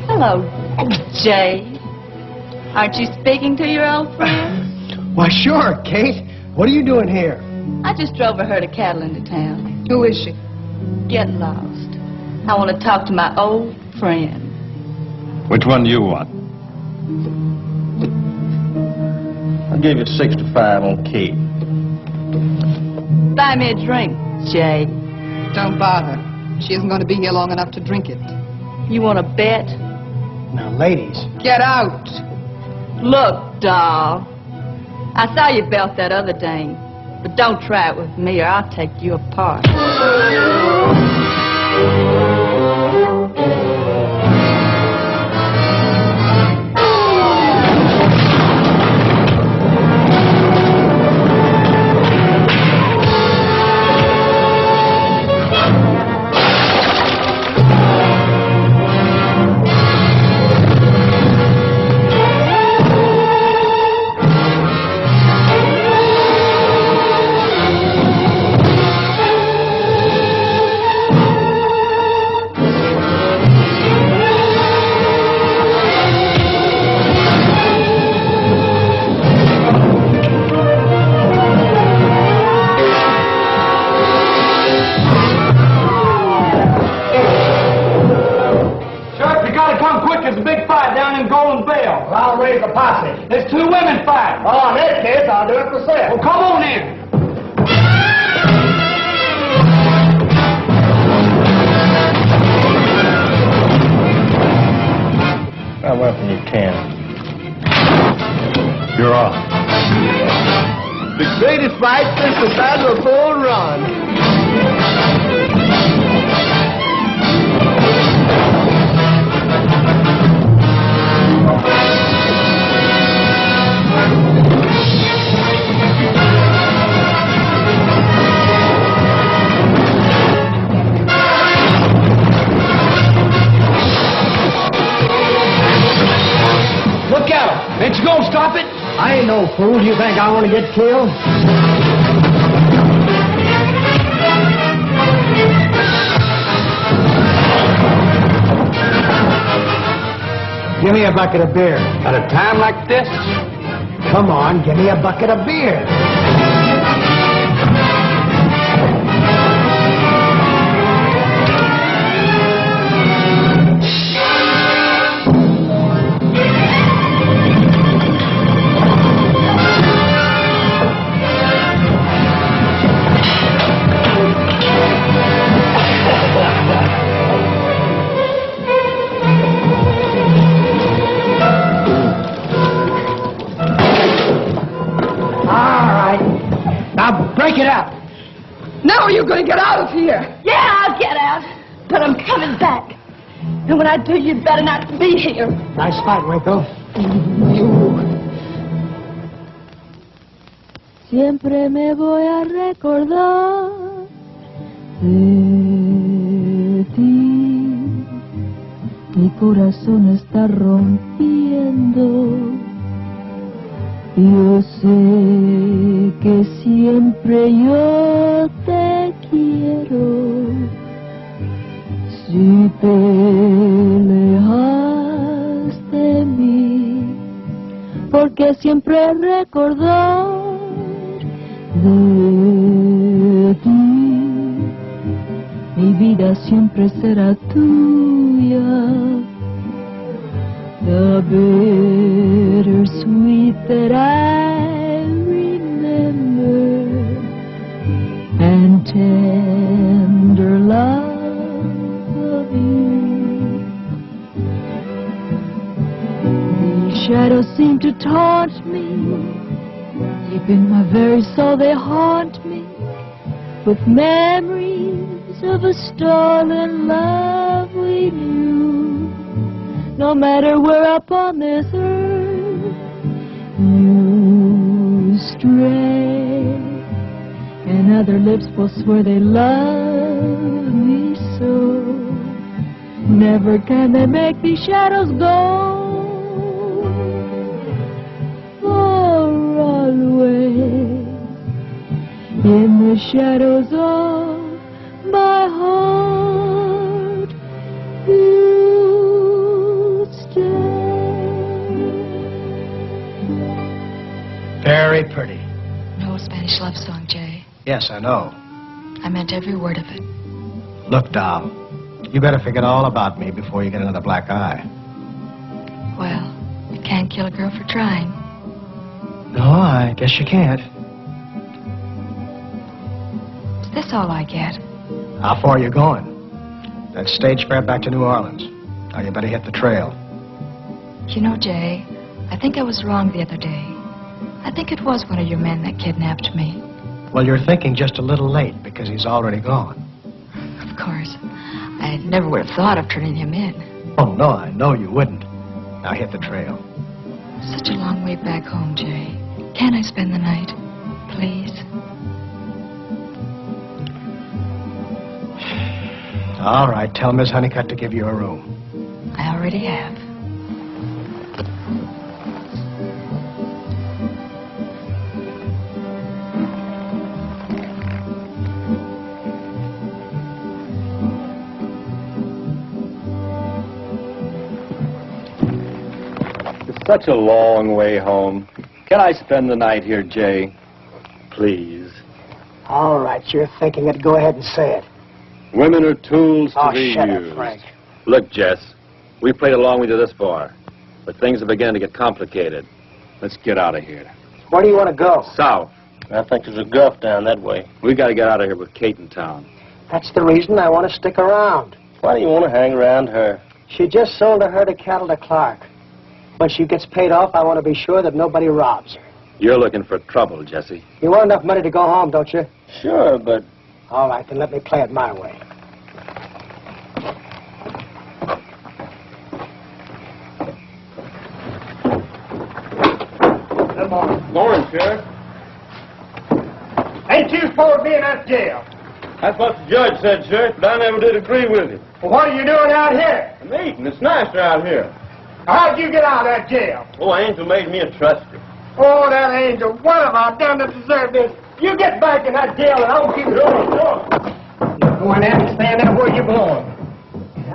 [SPEAKER 17] Hello, Jay. Aren't you speaking to your old friend?
[SPEAKER 1] Why, sure, Kate. What are you doing here?
[SPEAKER 17] I just drove her to cattle into town.
[SPEAKER 6] Who is she?
[SPEAKER 17] Get lost. I want to talk to my old friend.
[SPEAKER 19] Which one do you want?
[SPEAKER 14] I'll give you 65 on Kate.
[SPEAKER 17] Buy me a drink, Jay.
[SPEAKER 6] Don't bother. She isn't going to be here long enough to drink it.
[SPEAKER 17] You want to bet?
[SPEAKER 1] Now, ladies.
[SPEAKER 6] Get out.
[SPEAKER 17] Look, doll. I saw you belt that other dame. But don't try it with me or I'll take you apart.
[SPEAKER 12] I'll raise a posse. There's two women fighting. Oh, in that case, I'll do it myself. Well, come on in.
[SPEAKER 14] How often you can.
[SPEAKER 19] You're off.
[SPEAKER 12] The greatest fight since the Battle of Bull Run.
[SPEAKER 1] Look out! Ain't you gonna stop it? I ain't no fool. Do you think I want to get killed? Give me a bucket of beer.
[SPEAKER 12] At a time like this?
[SPEAKER 1] Come on, give me a bucket of beer. Break it up.
[SPEAKER 6] Now you're going to get out of here.
[SPEAKER 17] Yeah, I'll get out. But I'm coming back. And when I do, you'd better not be here.
[SPEAKER 1] Nice fight, Waco.
[SPEAKER 18] Siempre me voy a recordar de ti. Mi corazón está rompiendo Yo sé que siempre yo te quiero. Si te alejas de mí, porque siempre recordar de ti, mi vida siempre será tuya. The bittersweet that I remember, and tender love of you. These shadows seem to taunt me, deep in my very soul they haunt me, with memories of a stolen love we knew. No matter where upon this earth you stray, and other lips will swear they love me so, never can they make these shadows go. For always in the shadows of my heart you stay.
[SPEAKER 1] Very pretty.
[SPEAKER 15] No Spanish love song, Jay.
[SPEAKER 1] Yes, I know.
[SPEAKER 15] I meant every word of it.
[SPEAKER 1] Look, doll, you better forget all about me before you get another black eye.
[SPEAKER 15] Well, you can't kill a girl for trying.
[SPEAKER 1] No, I guess you can't.
[SPEAKER 15] Is this all I get?
[SPEAKER 1] How far are you going? That stage fare back to New Orleans. Now you better hit the trail.
[SPEAKER 15] You know, Jay, I think I was wrong the other day. I think it was one of your men that kidnapped me.
[SPEAKER 1] Well, you're thinking just a little late because he's already gone.
[SPEAKER 15] Of course. I never would have thought of turning him in.
[SPEAKER 1] Oh, no, I know you wouldn't. Now hit the trail.
[SPEAKER 15] Such a long way back home, Jay. Can I spend the night? Please?
[SPEAKER 1] All right, tell Miss Honeycutt to give you a room.
[SPEAKER 15] I already have.
[SPEAKER 9] It's such a long way home. Can I spend the night here, Jay? Please.
[SPEAKER 1] All right, you're thinking it. Go ahead and say it.
[SPEAKER 3] Women are tools to
[SPEAKER 1] Oh,
[SPEAKER 3] be
[SPEAKER 1] shut
[SPEAKER 3] used.
[SPEAKER 1] up, Frank.
[SPEAKER 3] Look, Jess, we played along with you this far, but things are beginning to get complicated. Let's get out of here.
[SPEAKER 1] Where do you want to go?
[SPEAKER 3] South.
[SPEAKER 7] I think there's a gulf down that way.
[SPEAKER 3] We got to get out of here with Kate in town.
[SPEAKER 1] That's the reason I want to stick around.
[SPEAKER 7] Why do you want to hang around her?
[SPEAKER 1] She just sold a herd of cattle to Clark. When she gets paid off, I want to be sure that nobody robs her.
[SPEAKER 3] You're looking for trouble, Jesse.
[SPEAKER 1] You want enough money to go home, don't you?
[SPEAKER 7] Sure, but...
[SPEAKER 1] All right, then let me play it my way.
[SPEAKER 12] Good morning.
[SPEAKER 8] Morning, Sheriff.
[SPEAKER 12] Ain't you supposed to be in that jail?
[SPEAKER 8] That's what the judge said, Sheriff, but I never did agree with him.
[SPEAKER 12] Well, what are you doing out here?
[SPEAKER 8] I'm eating. It's nicer out here.
[SPEAKER 12] How'd you get out of that jail?
[SPEAKER 8] Oh, Angel made me a trustee.
[SPEAKER 12] Oh, that angel. What have I done to deserve this? You get back in that jail and I'll keep you on. You're going there and stand there where you belong.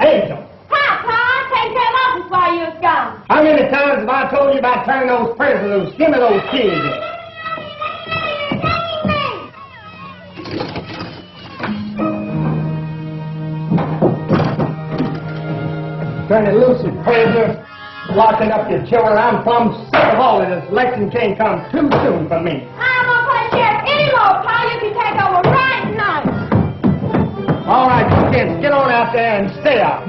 [SPEAKER 12] Angel.
[SPEAKER 2] Hi, Tom. Take care of office while you was gone.
[SPEAKER 12] How many times have I told you about turning those prisoners loose? Give me those keys. Turning loose of prisoners, locking up your children. I'm plumb sick of all of this. Election can't come too soon for me.
[SPEAKER 2] I'm not play sheriff anymore, Paul. You can take over right now.
[SPEAKER 12] All right, you kids, get on out there and stay out.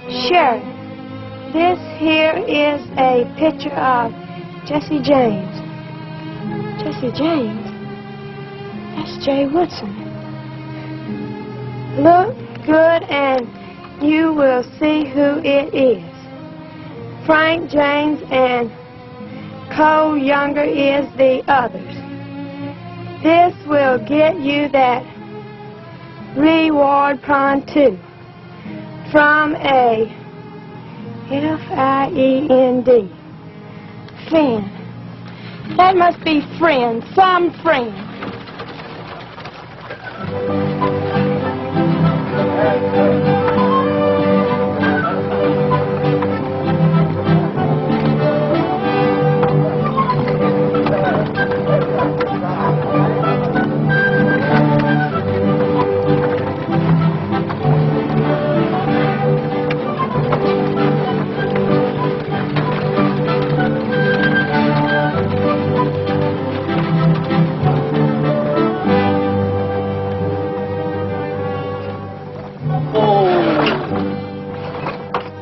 [SPEAKER 2] Sheriff, this here is a picture of Jesse James. Jesse James? That's Jay Woodson. Look good and you will see who it is. Frank James and co-younger is the others. This will get you that reward pronto from a F-I-E-N-D. Friend. That must be friend, some friend.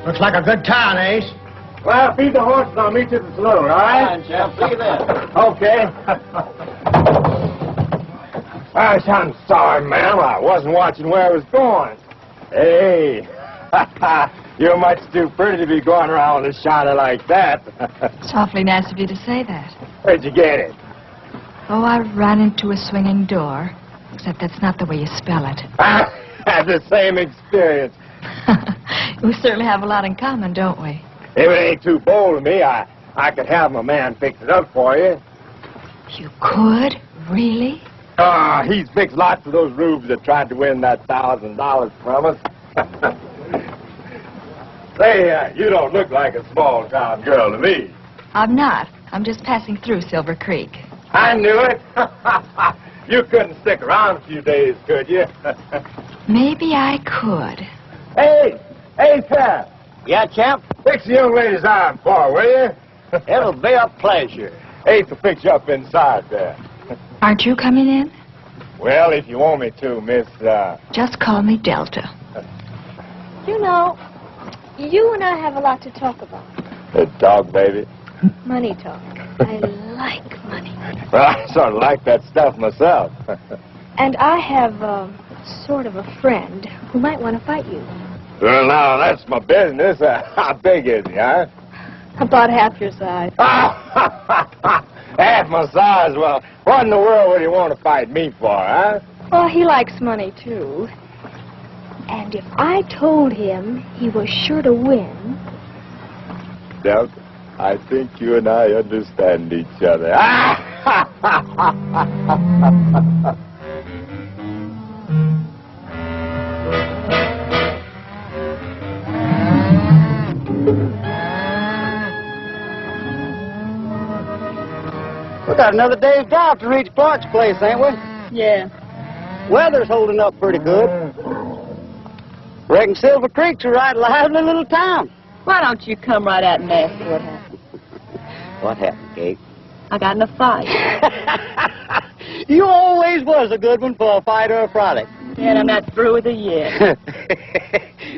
[SPEAKER 1] Looks like a good town, Ace.
[SPEAKER 12] Well, feed the horse and I'll meet you at the saloon, all right?
[SPEAKER 3] Fine, champ. See you then.
[SPEAKER 12] Okay. I'm sorry, ma'am. I wasn't watching where I was going. Hey, you're much too pretty to be going around with a shiner like that.
[SPEAKER 15] It's awfully nice of you to say that.
[SPEAKER 12] Where'd you get it?
[SPEAKER 15] Oh, I ran into a swinging door. Except that's not the way you spell it.
[SPEAKER 12] Had the same experience.
[SPEAKER 15] We certainly have a lot in common, don't we?
[SPEAKER 12] If it ain't too bold of me, I could have my man fix it up for you.
[SPEAKER 15] You could? Really?
[SPEAKER 12] He's fixed lots of those rubes that tried to win that $1,000 from us. Say, you don't look like a small-town girl to me.
[SPEAKER 15] I'm not. I'm just passing through Silver Creek.
[SPEAKER 12] I knew it. You couldn't stick around a few days, could you?
[SPEAKER 15] Maybe I could.
[SPEAKER 12] Hey, Pat.
[SPEAKER 4] Yeah, champ?
[SPEAKER 12] Fix the young lady's arm for her, will you?
[SPEAKER 4] It'll be a pleasure.
[SPEAKER 12] Ace will fix you up inside there.
[SPEAKER 15] Aren't you coming in?
[SPEAKER 12] Well, if you want me to, miss,
[SPEAKER 15] Just call me Delta.
[SPEAKER 16] You know, you and I have a lot to talk about.
[SPEAKER 12] Talk, baby.
[SPEAKER 16] Money talk. I like money.
[SPEAKER 12] Well, I sort of like that stuff myself.
[SPEAKER 16] And I have, sort of a friend who might want to fight you.
[SPEAKER 12] Well, now, that's my business. How big is he, huh?
[SPEAKER 16] About half your size.
[SPEAKER 12] Half my size? Well, what in the world would he want to fight me for, huh?
[SPEAKER 16] Well, he likes money, too. And if I told him he was sure to win...
[SPEAKER 12] Delta, I think you and I understand each other.
[SPEAKER 4] We got another day's drive to reach Clark's place, ain't we?
[SPEAKER 16] Yeah.
[SPEAKER 4] Weather's holding up pretty good. Reckon Silver Creek's a right lively little town.
[SPEAKER 17] Why don't you come right out and ask me what happened?
[SPEAKER 4] What happened, Kate?
[SPEAKER 17] I got in a fight.
[SPEAKER 4] You always was a good one for a fight or a frolic.
[SPEAKER 17] Yeah, and I'm not through with her yet.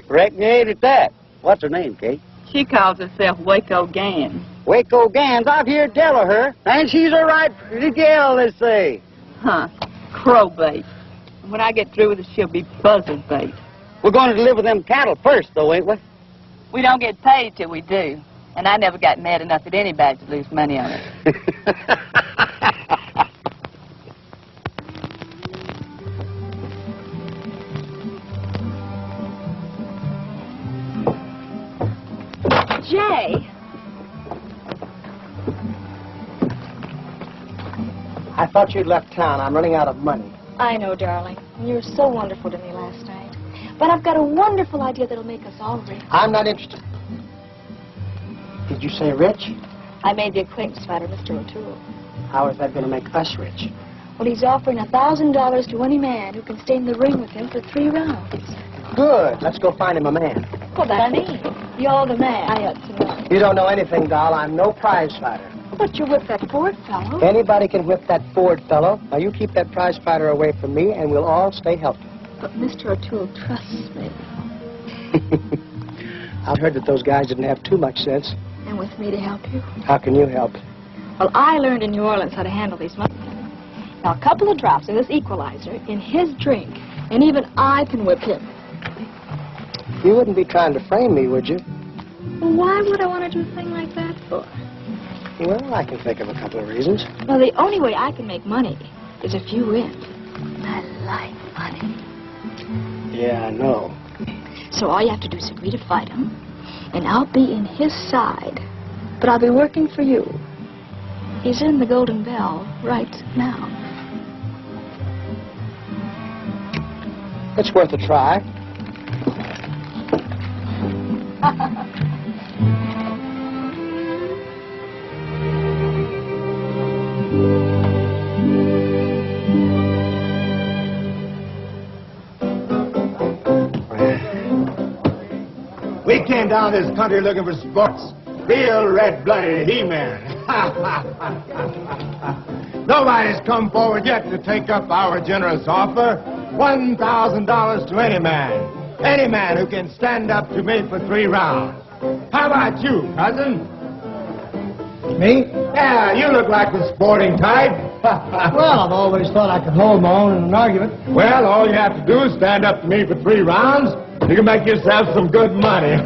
[SPEAKER 4] Reckon you ain't at that. What's her name, Kate?
[SPEAKER 17] She calls herself Waco Gans.
[SPEAKER 4] Waco Gans. I've heard tell of her. And she's a right pretty gal, they say.
[SPEAKER 17] Huh. Crowbait. When I get through with her, she'll be buzzard bait.
[SPEAKER 4] We're going to deliver them cattle first, though, ain't we?
[SPEAKER 17] We don't get paid till we do. And I never got mad enough at anybody to lose money on it.
[SPEAKER 16] Jay!
[SPEAKER 1] I thought you'd left town. I'm running out of money.
[SPEAKER 16] I know, darling. You were so wonderful to me last night. But I've got a wonderful idea that'll make us all rich.
[SPEAKER 1] I'm not interested. Did you say rich?
[SPEAKER 16] I made the acquaintance fighter, Mr. O'Toole.
[SPEAKER 1] How is that going to make us rich?
[SPEAKER 16] Well, he's offering $1,000 to any man who can stay in the ring with him for 3 rounds.
[SPEAKER 1] Good. Let's go find him a man.
[SPEAKER 16] Well, that I mean. You're the man. I ought to know.
[SPEAKER 1] You don't know anything, doll. I'm no prize fighter.
[SPEAKER 16] But you whipped that Ford fellow.
[SPEAKER 1] Anybody can whip that Ford fellow. Now, you keep that prize fighter away from me, and we'll all stay healthy.
[SPEAKER 16] But Mr. O'Toole trusts me.
[SPEAKER 1] I've heard that those guys didn't have too much sense.
[SPEAKER 16] And with me to help you?
[SPEAKER 1] How can you help?
[SPEAKER 16] Well, I learned in New Orleans how to handle these money. Now, a couple of drops in this equalizer in his drink, and even I can whip him.
[SPEAKER 1] You wouldn't be trying to frame me, would you?
[SPEAKER 16] Well, why would I want to do a thing like that for?
[SPEAKER 1] Well, I can think of a couple of reasons.
[SPEAKER 16] Well, the only way I can make money is if you win. I like money.
[SPEAKER 1] Yeah, I know.
[SPEAKER 16] So all you have to do is agree to fight him, and I'll be in his side. But I'll be working for you. He's in the Golden Bell right now.
[SPEAKER 1] It's worth a try.
[SPEAKER 12] We came down this country looking for sports. Real red-blooded He-Man. Nobody's come forward yet to take up our generous offer. $1,000 to any man. Any man who can stand up to me for 3 rounds. How about you, cousin?
[SPEAKER 1] Me?
[SPEAKER 12] Yeah, you look like the sporting type.
[SPEAKER 1] Well, I've always thought I could hold my own in an argument.
[SPEAKER 12] Well, all you have to do is stand up to me for 3 rounds. You can make yourself some good money.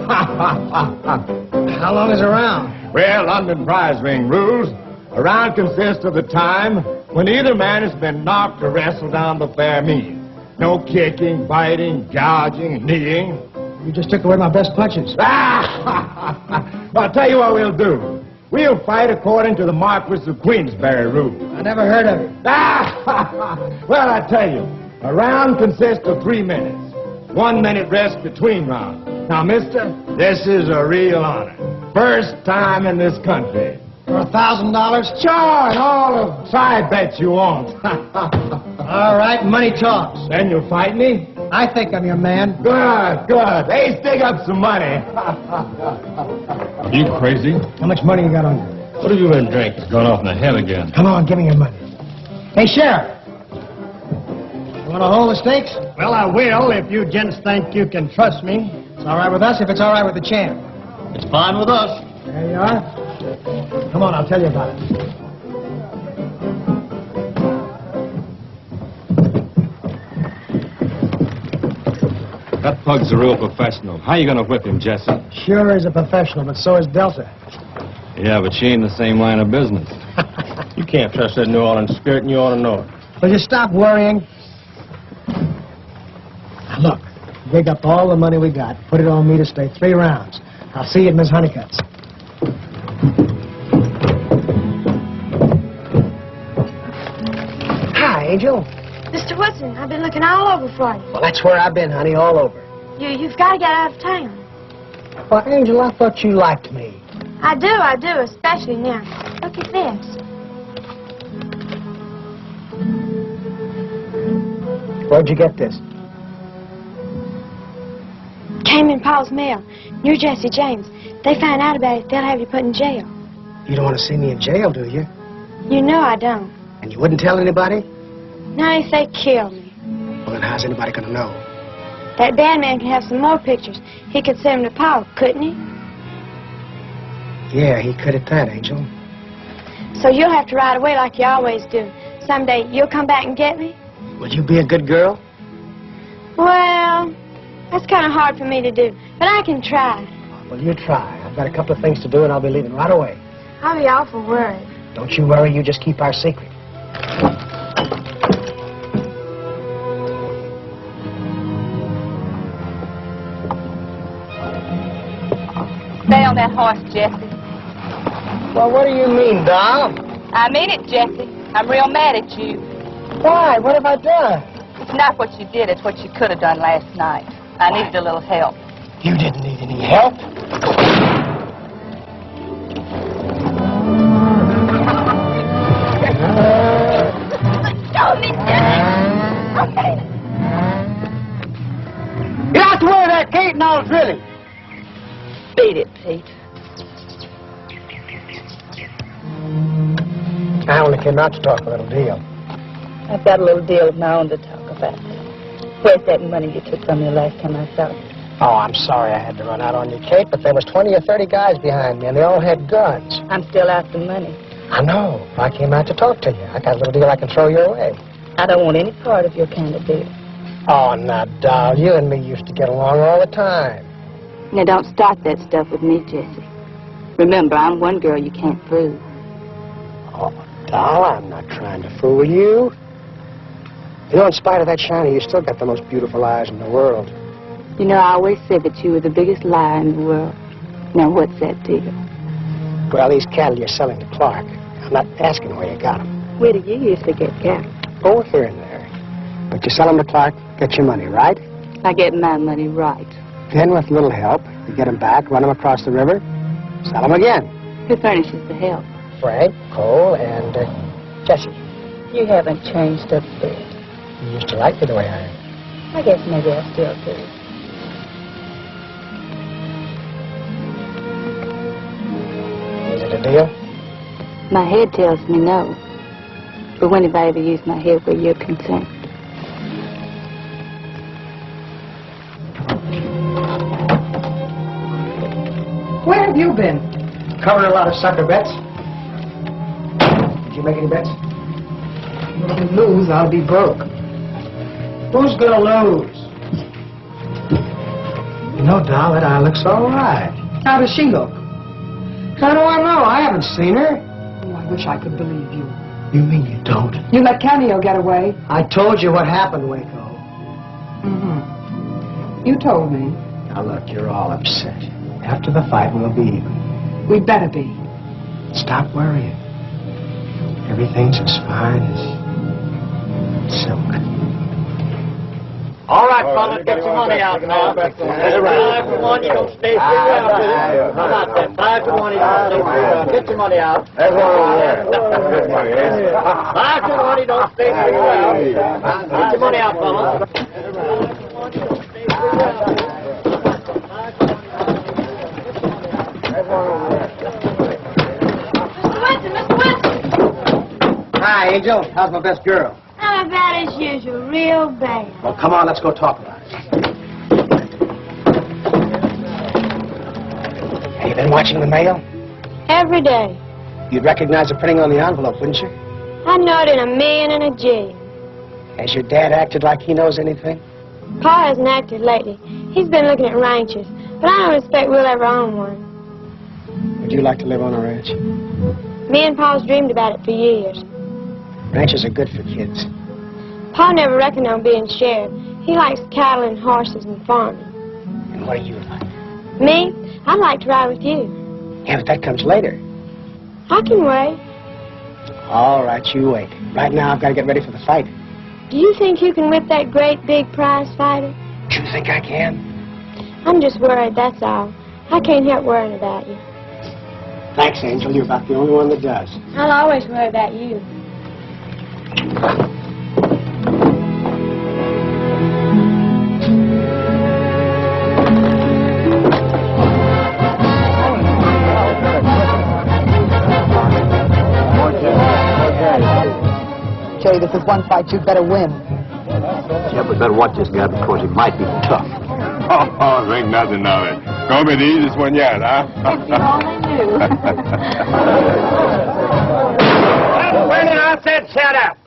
[SPEAKER 1] How long is a round?
[SPEAKER 12] Well, London prize ring rules. A round consists of the time when either man has been knocked or wrestled down the fair mean. No kicking, biting, gouging, kneeing.
[SPEAKER 1] You just took away my best punches.
[SPEAKER 12] Well, I'll tell you what we'll do. We'll fight according to the Marquis of Queensberry rule.
[SPEAKER 1] I never heard of it.
[SPEAKER 12] Well, I tell you, a round consists of 3 minutes. 1 minute rest between rounds. Now, mister, this is a real honor. First time in this country.
[SPEAKER 1] For $1,000?
[SPEAKER 12] Sure, and all the side bets you want.
[SPEAKER 1] All right, money talks.
[SPEAKER 12] Then you'll fight me?
[SPEAKER 1] I think I'm your man.
[SPEAKER 12] Good, good. Hey, dig up some money.
[SPEAKER 19] You crazy?
[SPEAKER 1] How much money you got on you?
[SPEAKER 19] What have you been drinking? It's gone off in the head again.
[SPEAKER 1] Come on, give me your money. Hey, Sheriff. You want to hold the stakes?
[SPEAKER 12] Well, I will if you gents think you can trust me.
[SPEAKER 1] It's all right with us if it's all right with the champ.
[SPEAKER 19] It's fine with us.
[SPEAKER 1] There you are. Come on, I'll tell you about it.
[SPEAKER 19] That pug's a real professional. How you gonna whip him, Jesse?
[SPEAKER 1] Sure is a professional, but so is Delta.
[SPEAKER 19] Yeah, but she ain't in the same line of business.
[SPEAKER 7] You can't trust that New Orleans spirit, and you ought to know it.
[SPEAKER 1] Will you stop worrying? Now, look, dig up all the money we got, put it on me to stay 3 rounds. I'll see you at Miss Honeycutt's. Hi, Angel.
[SPEAKER 2] Mr. Woodson, I've been looking all over for you.
[SPEAKER 1] Well, that's where I've been, honey, all over.
[SPEAKER 2] You've got to get out of town.
[SPEAKER 1] Well, Angel, I thought you liked me.
[SPEAKER 2] I do, especially now. Look at this.
[SPEAKER 1] Where'd you get this?
[SPEAKER 2] Came in Paul's mail. You're Jesse James. They find out about it, they'll have you put in jail.
[SPEAKER 1] You don't want to see me in jail, do you?
[SPEAKER 2] You know I don't.
[SPEAKER 1] And you wouldn't tell anybody?
[SPEAKER 2] Now if they kill me.
[SPEAKER 1] Well, then how's anybody going to know?
[SPEAKER 2] That bad man can have some more pictures. He could send them to Paul, couldn't he?
[SPEAKER 1] Yeah, he could at that, Angel.
[SPEAKER 2] So you'll have to ride away like you always do. Someday you'll come back and get me?
[SPEAKER 1] Will you be a good girl?
[SPEAKER 2] Well, that's kind of hard for me to do, but I can try.
[SPEAKER 1] Well, you try. I've got a couple of things to do, and I'll be leaving right away.
[SPEAKER 2] I'll be awful worried.
[SPEAKER 1] Don't you worry. You just keep our secret.
[SPEAKER 17] Stay on that horse, Jesse.
[SPEAKER 1] Well, what do you mean, doll?
[SPEAKER 17] I mean it, Jesse. I'm real mad at you.
[SPEAKER 1] Why? What have I done?
[SPEAKER 17] It's not what you did, it's what you could have done last night. I needed a little help.
[SPEAKER 1] You didn't need any help.
[SPEAKER 2] Show me, Jesse. Okay.
[SPEAKER 1] Get out the way of that gate and I'll drill him.
[SPEAKER 17] Beat it, Pete.
[SPEAKER 1] I only came out to talk a little deal.
[SPEAKER 17] I've got a little deal of my own to talk about. Where's that money you took from me last time I saw you?
[SPEAKER 1] Oh, I'm sorry I had to run out on you, Kate, but there was 20 or 30 guys behind me, and they all had guns.
[SPEAKER 17] I'm still after money.
[SPEAKER 1] I know. I came out to talk to you. I got a little deal I can throw your way.
[SPEAKER 17] I don't want any part of your kind of deal.
[SPEAKER 1] Oh, now, doll, you and me used to get along all the time.
[SPEAKER 17] Now, don't start that stuff with me, Jesse. Remember, I'm one girl you can't prove.
[SPEAKER 1] Doll, I'm not trying to fool you. You know, in spite of that shiny, you still got the most beautiful eyes in the world.
[SPEAKER 15] You know, I always said that you were the biggest liar in the world. Now, what's that deal?
[SPEAKER 1] Well, these cattle you're selling to Clark, I'm not asking where you got them.
[SPEAKER 15] Where did you used to get cattle?
[SPEAKER 1] Both here and there. But you sell them to Clark, get your money, right?
[SPEAKER 15] I get my money right.
[SPEAKER 1] Then, with a little help, you get them back, run them across the river, sell them again.
[SPEAKER 15] Who furnishes the help?
[SPEAKER 1] Frank, Cole, and Jesse.
[SPEAKER 15] You haven't changed a bit.
[SPEAKER 1] You used to like me the way I am.
[SPEAKER 15] I guess maybe I still do.
[SPEAKER 1] Is it a deal?
[SPEAKER 15] My head tells me no. But when have I ever used my head where you're concerned?
[SPEAKER 6] Where have you been?
[SPEAKER 1] Covering a lot of sucker bets. Did you make any bets?
[SPEAKER 6] If you lose, I'll be broke.
[SPEAKER 1] Who's gonna lose? You know, Doll, that eye looks all right.
[SPEAKER 6] How does she look?
[SPEAKER 1] How do I know? I haven't seen her.
[SPEAKER 6] Oh, I wish I could believe you.
[SPEAKER 1] You mean you don't?
[SPEAKER 6] You let Cameo get away?
[SPEAKER 1] I told you what happened, Waco.
[SPEAKER 6] Mm-hmm. You told me.
[SPEAKER 1] Now, look, you're all upset. After the fight, we'll be even.
[SPEAKER 6] We better be.
[SPEAKER 1] Stop worrying. Everything's as fine as silk.
[SPEAKER 12] All right, fellas, get your money out now. 5 for 1, you don't stay 3 rounds. How about that? 5 for 1, you don't stay 3 rounds. Get your money out.
[SPEAKER 5] That's what we're there.
[SPEAKER 12] 5 for 1, you don't stay 3 rounds. Get your money out, fellas.
[SPEAKER 2] Mr. Winston!
[SPEAKER 1] Hi, Angel. How's my best girl?
[SPEAKER 2] Not bad as usual, real bad.
[SPEAKER 1] Well, come on, let's go talk about it. Have you been watching the mail?
[SPEAKER 2] Every day.
[SPEAKER 1] You'd recognize the printing on the envelope, wouldn't you?
[SPEAKER 2] I know it in a million and a G.
[SPEAKER 1] Has your dad acted like he knows anything?
[SPEAKER 2] Pa hasn't acted lately. He's been looking at ranches, but I don't expect we'll ever own one.
[SPEAKER 1] Would you like to live on a ranch?
[SPEAKER 2] Me and Pa's dreamed about it for years.
[SPEAKER 1] Ranches are good for kids.
[SPEAKER 2] Pa never reckoned on being sheriff. He likes cattle and horses and farming.
[SPEAKER 1] And what do you like?
[SPEAKER 2] Me? I'd like to ride with you.
[SPEAKER 1] Yeah, but that comes later.
[SPEAKER 2] I can wait.
[SPEAKER 1] All right, you wait. Right now, I've got to get ready for the fight.
[SPEAKER 2] Do you think you can whip that great big prize fighter?
[SPEAKER 1] Do you think I can?
[SPEAKER 2] I'm just worried, that's all. I can't help worrying about you.
[SPEAKER 1] Thanks, Angel. You're about the only one that does.
[SPEAKER 2] I'll always worry about you.
[SPEAKER 6] Jay, this is one fight you'd better win.
[SPEAKER 3] Yeah, but better watch this guy because he might be tough.
[SPEAKER 5] Oh, there ain't nothing of it. Gonna be the easiest one yet, huh?
[SPEAKER 2] If you only knew.
[SPEAKER 12] When I said shut up.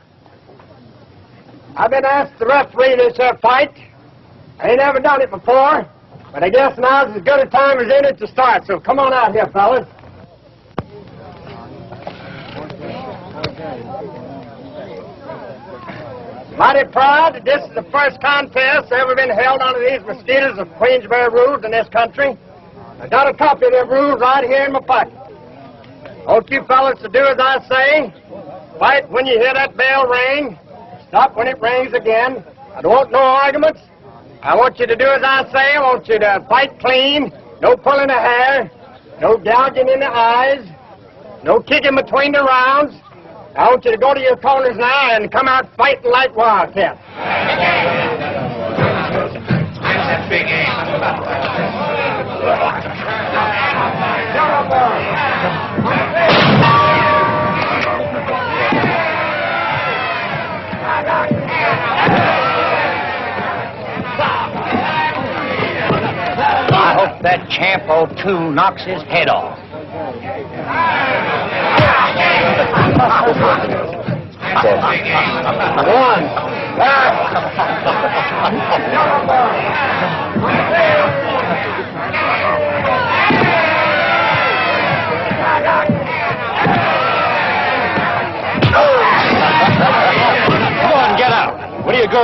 [SPEAKER 12] I've been asked to referee this here fight. I ain't never done it before, but I guess now's as good a time as any to start, so come on out here, fellas. Mighty proud that this is the first contest ever been held under these mosquitoes of Queensberry rules in this country. I got a copy of them rules right here in my pocket. I want you fellas to do as I say. Fight when you hear that bell ring. Stop when it rings again. I don't want no arguments. I want you to do as I say. I want you to fight clean. No pulling of hair. No gouging in the eyes. No kicking between the rounds. I want you to go to your corners now and come out fighting like wildcats.
[SPEAKER 4] I hope that champ O2 knocks his head off.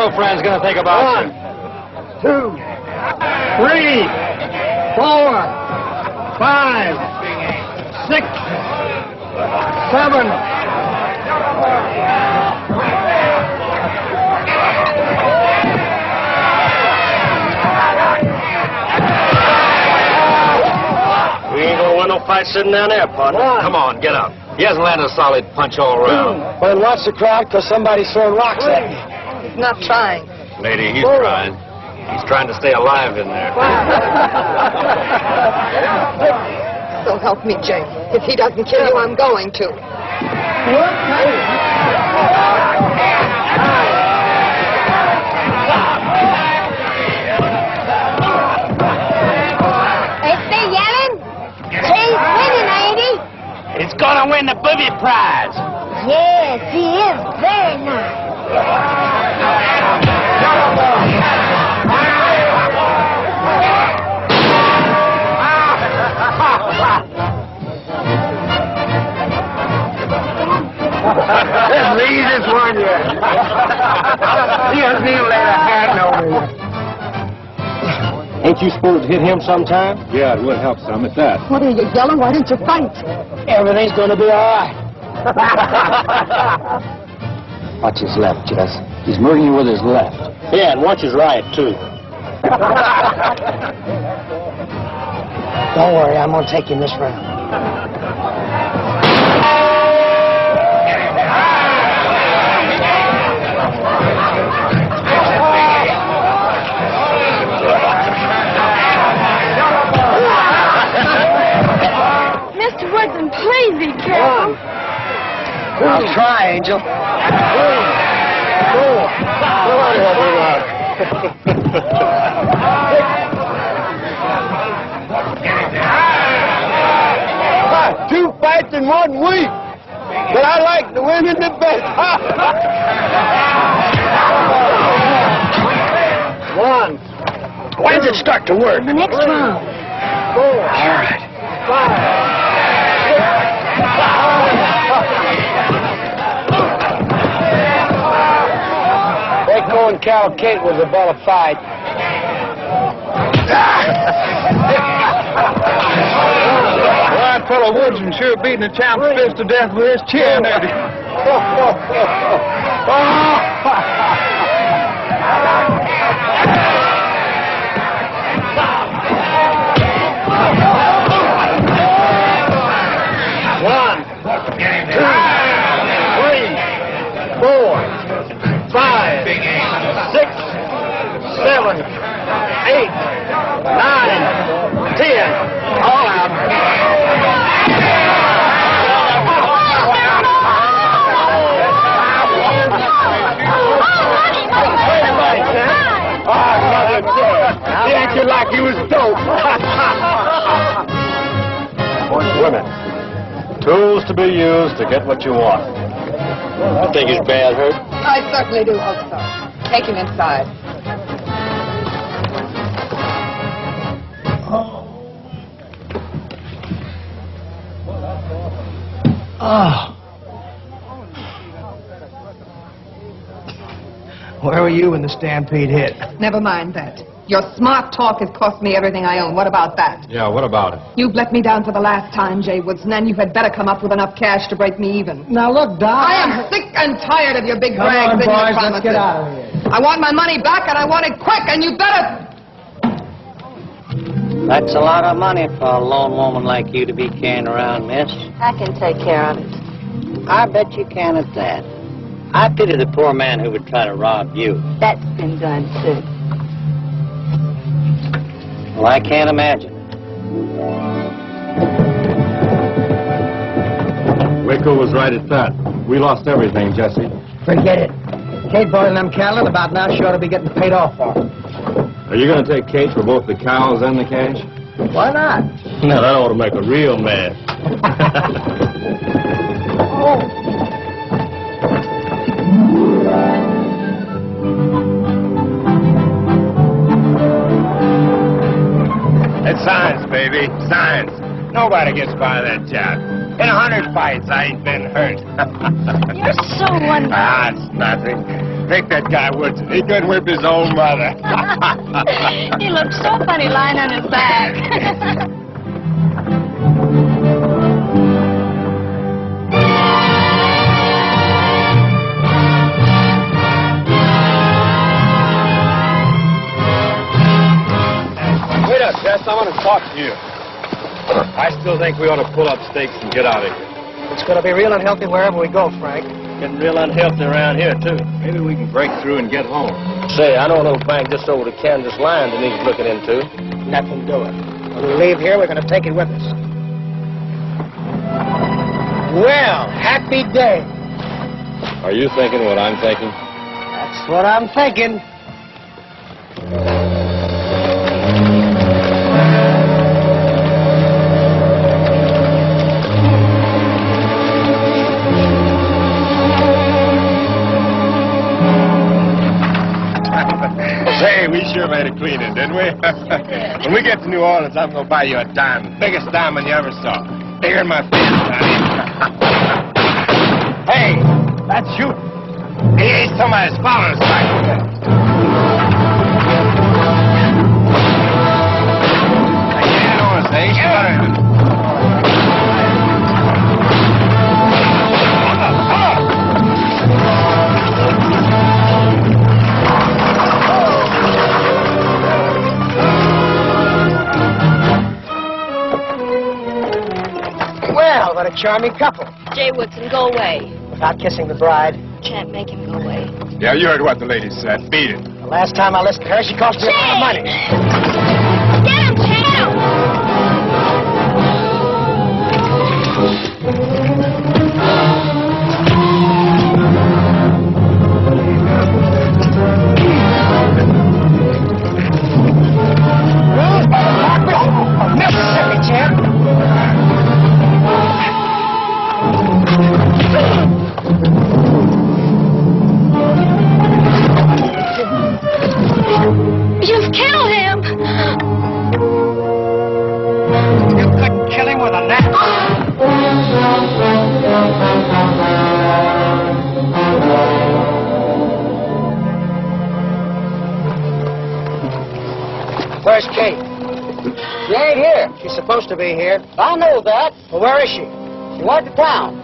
[SPEAKER 3] girlfriend's gonna think about you.
[SPEAKER 12] 2, 3, 4, 5, 6, 7.
[SPEAKER 8] We ain't gonna win no fight sitting down there, partner.
[SPEAKER 3] Come on, get up. He hasn't landed a solid punch all around.
[SPEAKER 1] Well, then watch the crowd, because somebody's throwing rocks at me.
[SPEAKER 6] He's not trying.
[SPEAKER 3] Lady, he's trying. He's trying to stay alive in there.
[SPEAKER 6] So help me, Jay. If he doesn't kill you, I'm going to.
[SPEAKER 2] They still yelling? Jay's winning, ain't he?
[SPEAKER 8] It's gonna win the booby prize.
[SPEAKER 2] Yes, he is very nice.
[SPEAKER 12] That's the easiest one yet. He hasn't even laid a hand on me.
[SPEAKER 11] Ain't you supposed to hit him sometime?
[SPEAKER 19] Yeah, it would help some at that.
[SPEAKER 6] What are you yelling? Why didn't you fight?
[SPEAKER 1] Everything's going to be all right.
[SPEAKER 3] Watch his left, Jess. He's murdering you with his left.
[SPEAKER 8] Yeah, and watch his right, too.
[SPEAKER 1] Don't worry, I'm going to take you in this round.
[SPEAKER 2] Mr. Woodson, please be careful.
[SPEAKER 1] I'll try, Angel.
[SPEAKER 12] 3, 4. Two fights in 1 week. But I like the women the best. 1.
[SPEAKER 1] When does it start to work?
[SPEAKER 2] The next round.
[SPEAKER 12] 4.
[SPEAKER 1] All right.
[SPEAKER 12] 5.
[SPEAKER 1] Waco and Cal Kate was a ball of fight.
[SPEAKER 5] Well, that fellow Woodson sure beating the champ's fist to death with his chin, ain't he?
[SPEAKER 12] One, 2, 3, 4, 5, 6, 7, 8, 9, 10. All out. He acted like he was dope.
[SPEAKER 3] Women. Tools to be used to get what you want. You think he's bad hurt?
[SPEAKER 6] I certainly do hope so. Take him inside.
[SPEAKER 1] Oh. Where were you when the stampede hit?
[SPEAKER 6] Never mind that. Your smart talk has cost me everything I own. What about that?
[SPEAKER 19] Yeah, what about it?
[SPEAKER 6] You've let me down for the last time, Jay Woodson, and you had better come up with enough cash to break me even.
[SPEAKER 1] Now look, Doc.
[SPEAKER 6] I am sick and tired of your big
[SPEAKER 1] Come
[SPEAKER 6] brags
[SPEAKER 1] on,
[SPEAKER 6] and your
[SPEAKER 1] boys,
[SPEAKER 6] promises.
[SPEAKER 1] let's get out of here.
[SPEAKER 6] I want my money back, and I want it quick, and you better...
[SPEAKER 4] That's a lot of money for a lone woman like you to be carrying around, miss.
[SPEAKER 16] I can take care of it.
[SPEAKER 4] I bet you can at that. I pity the poor man who would try to rob you.
[SPEAKER 16] That's been done, too.
[SPEAKER 4] Well, I can't imagine.
[SPEAKER 19] Waco was right at that. We lost everything, Jesse.
[SPEAKER 1] Forget it. Kate bought them cattle, and about now she ought to be getting paid off for them.
[SPEAKER 19] Are you going to take Kate for both the cows and the cash?
[SPEAKER 1] Why not?
[SPEAKER 8] Now, that ought to make a real man.
[SPEAKER 12] It's science, baby. Science. Nobody gets by that job. In 100 fights, I ain't been hurt.
[SPEAKER 16] You're so wonderful.
[SPEAKER 12] Ah, it's nothing.
[SPEAKER 5] Take that guy, Woodson. He couldn't whip his own mother.
[SPEAKER 16] He looked so funny lying on his back.
[SPEAKER 19] Wait up, Jess. I want to talk to you. I still think we ought to pull up stakes and get out of here.
[SPEAKER 1] It's going to be real unhealthy wherever we go, Frank.
[SPEAKER 14] Getting real unhealthy around here, too.
[SPEAKER 19] Maybe we can break through and get home.
[SPEAKER 3] Say, I know a little bank just over the Kansas line that needs looking into.
[SPEAKER 1] Nothing doing. When we leave here, we're going to take it with us. Well, happy day.
[SPEAKER 19] Are you thinking what I'm thinking?
[SPEAKER 1] That's what I'm thinking.
[SPEAKER 5] Say, we sure made a cleaning, didn't we?
[SPEAKER 16] Sure did.
[SPEAKER 5] When we get to New Orleans, I'm going to buy you a diamond. Biggest diamond you ever saw. Bigger than my fist, honey. Hey, that's you. Hey, somebody's following us back there. Get on us, eh? Sure.
[SPEAKER 1] Well, what a charming couple.
[SPEAKER 16] Jay Woodson, go away.
[SPEAKER 1] Without kissing the bride.
[SPEAKER 16] Can't make him go away.
[SPEAKER 5] Yeah, you heard what the lady said. Beat it.
[SPEAKER 1] The last time I listened to her, she cost me a lot of money.
[SPEAKER 16] Get him, Jay!
[SPEAKER 1] Mississippi, champ.
[SPEAKER 16] You've killed him!
[SPEAKER 1] You couldn't kill him with a knife. Where's Kate?
[SPEAKER 12] She ain't here.
[SPEAKER 1] She's supposed to be here.
[SPEAKER 12] I know that.
[SPEAKER 1] Well, where is she?
[SPEAKER 12] She went to town.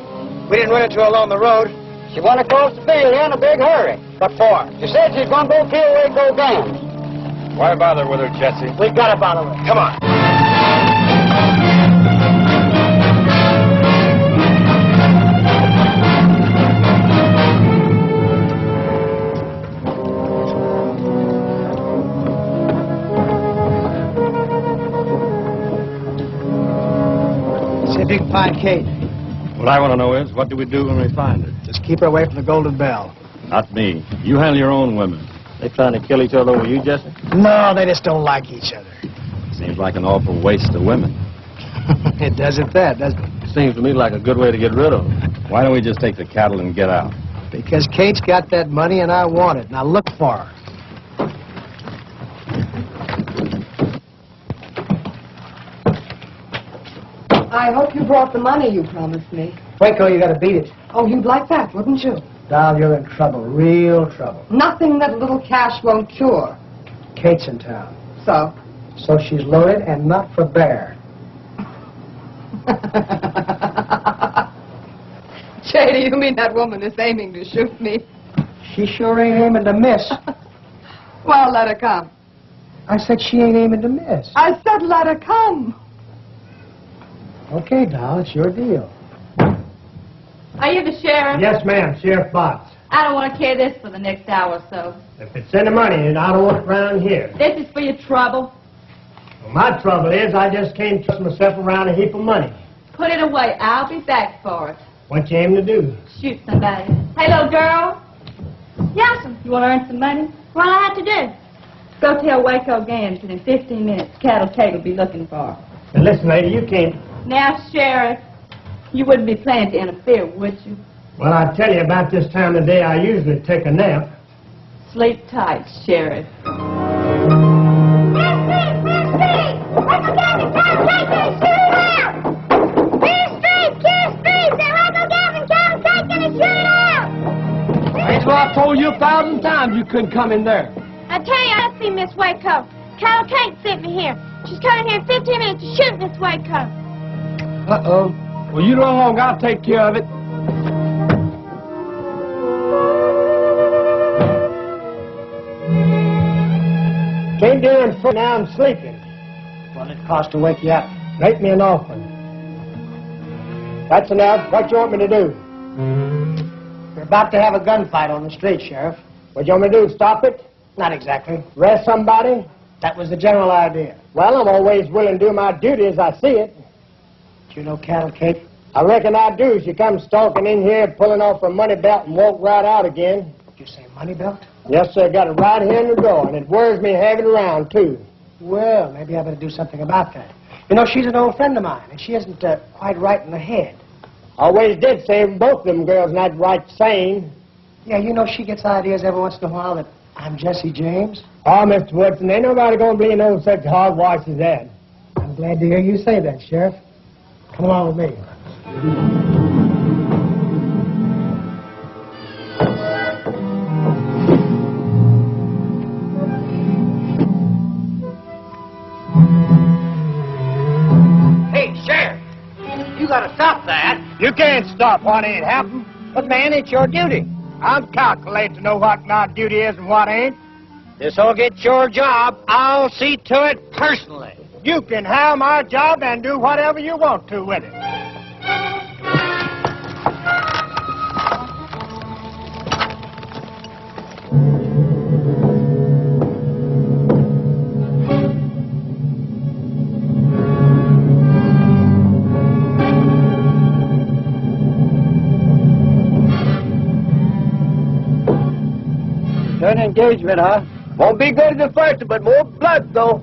[SPEAKER 1] We didn't run into her along the road.
[SPEAKER 12] She went across the field in a big hurry.
[SPEAKER 1] What for?
[SPEAKER 12] She said she's going to go kill Waco Gams.
[SPEAKER 19] Why bother with her, Jesse?
[SPEAKER 1] We gotta bother her. Come on. See if you can find Kate.
[SPEAKER 19] What I want to know is, what do we do when we find her?
[SPEAKER 1] Just keep her away from the Golden Bell.
[SPEAKER 19] Not me. You handle your own women.
[SPEAKER 14] They trying to kill each other over you, Jesse?
[SPEAKER 1] No, they just don't like each other.
[SPEAKER 19] Seems like an awful waste of women.
[SPEAKER 1] It doesn't that, doesn't it?
[SPEAKER 14] Seems to me like a good way to get rid of them.
[SPEAKER 19] Why don't we just take the cattle and get out?
[SPEAKER 1] Because Kate's got that money and I want it. Now look for her.
[SPEAKER 6] I hope you brought the money you promised me.
[SPEAKER 1] Waco, you gotta beat it.
[SPEAKER 6] Oh, you'd like that, wouldn't you?
[SPEAKER 1] Doll, you're in trouble. Real trouble.
[SPEAKER 6] Nothing that little cash won't cure.
[SPEAKER 1] Kate's in town.
[SPEAKER 6] So?
[SPEAKER 1] So she's loaded and not for bear.
[SPEAKER 6] Jay, do you mean that woman is aiming to shoot me?
[SPEAKER 1] She sure ain't aiming to miss.
[SPEAKER 6] Well, let her come.
[SPEAKER 1] I said she ain't aiming to miss.
[SPEAKER 6] I said let her come.
[SPEAKER 1] Okay, doll, it's your deal.
[SPEAKER 17] Are you the sheriff?
[SPEAKER 10] Yes, ma'am. Sheriff Botts.
[SPEAKER 17] I don't want to carry this for the next hour or so.
[SPEAKER 10] If it's any money, then I don't want it around here.
[SPEAKER 17] This is for your trouble.
[SPEAKER 10] Well, my trouble is I just can't trust myself around a heap of money.
[SPEAKER 17] Put it away. I'll be back for it.
[SPEAKER 10] What you aim to do?
[SPEAKER 17] Shoot somebody. Hey, little girl.
[SPEAKER 2] Yes, sir.
[SPEAKER 17] You want to earn some money?
[SPEAKER 2] What I have to do?
[SPEAKER 17] Go tell Waco Gams that in 15 minutes, Cattle Kate will be looking for her.
[SPEAKER 10] Now, listen, lady, you can't...
[SPEAKER 17] Now, Sheriff, you wouldn't be planning to interfere, would you?
[SPEAKER 10] Well, I tell you, about this time of day, I usually take a nap.
[SPEAKER 17] Sleep tight, Sheriff.
[SPEAKER 1] Range boy,
[SPEAKER 11] I told you 1,000 times you couldn't come in there.
[SPEAKER 2] I tell you, I see Miss Waco. Carol Kate sent me here. She's coming here in 15 minutes to shoot Miss Waco.
[SPEAKER 11] Uh-oh. Well, you run along. I'll take care of it.
[SPEAKER 12] Came down for now I'm sleeping.
[SPEAKER 1] Well, it costs to wake you up.
[SPEAKER 12] Make me an offer. That's enough. What you want me to do?
[SPEAKER 1] We're about to have a gunfight on the street, Sheriff.
[SPEAKER 12] What you want me to do, stop it?
[SPEAKER 1] Not exactly.
[SPEAKER 12] Arrest somebody?
[SPEAKER 1] That was the general idea.
[SPEAKER 12] Well, I'm always willing to do my duty as I see it.
[SPEAKER 1] Do you know Cattle Kate?
[SPEAKER 12] I reckon I do. She comes stalking in here, pulling off her money belt and walk right out again.
[SPEAKER 1] You say money belt?
[SPEAKER 12] Yes, sir. Got it right here in the door, and it worries me having it around, too.
[SPEAKER 1] Well, maybe I better do something about that. You know, she's an old friend of mine, and she isn't quite right in the head.
[SPEAKER 12] Always did say both of them girls not right sane.
[SPEAKER 1] Yeah, you know, she gets ideas every once in a while that I'm Jesse James.
[SPEAKER 12] Oh, Mr. Woodson, ain't nobody going to be no such hogwash as that.
[SPEAKER 1] I'm glad to hear you say that, Sheriff. Come along with me.
[SPEAKER 4] Hey, Sheriff, you gotta stop that.
[SPEAKER 12] You can't stop what ain't happened.
[SPEAKER 4] But, man, it's your duty.
[SPEAKER 12] I'm calculating to know what my duty is and what ain't.
[SPEAKER 4] This'll get your job. I'll see to it personally.
[SPEAKER 12] You can have my job and do whatever you want to with it. Good engagement, huh? Won't be good as the first, but more blood, though.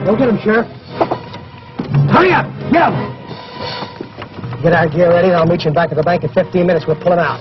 [SPEAKER 1] Go get him, Sheriff. Hurry up! Get him! Get our gear ready, and I'll meet you back at the bank in 15 minutes. We'll pull him out.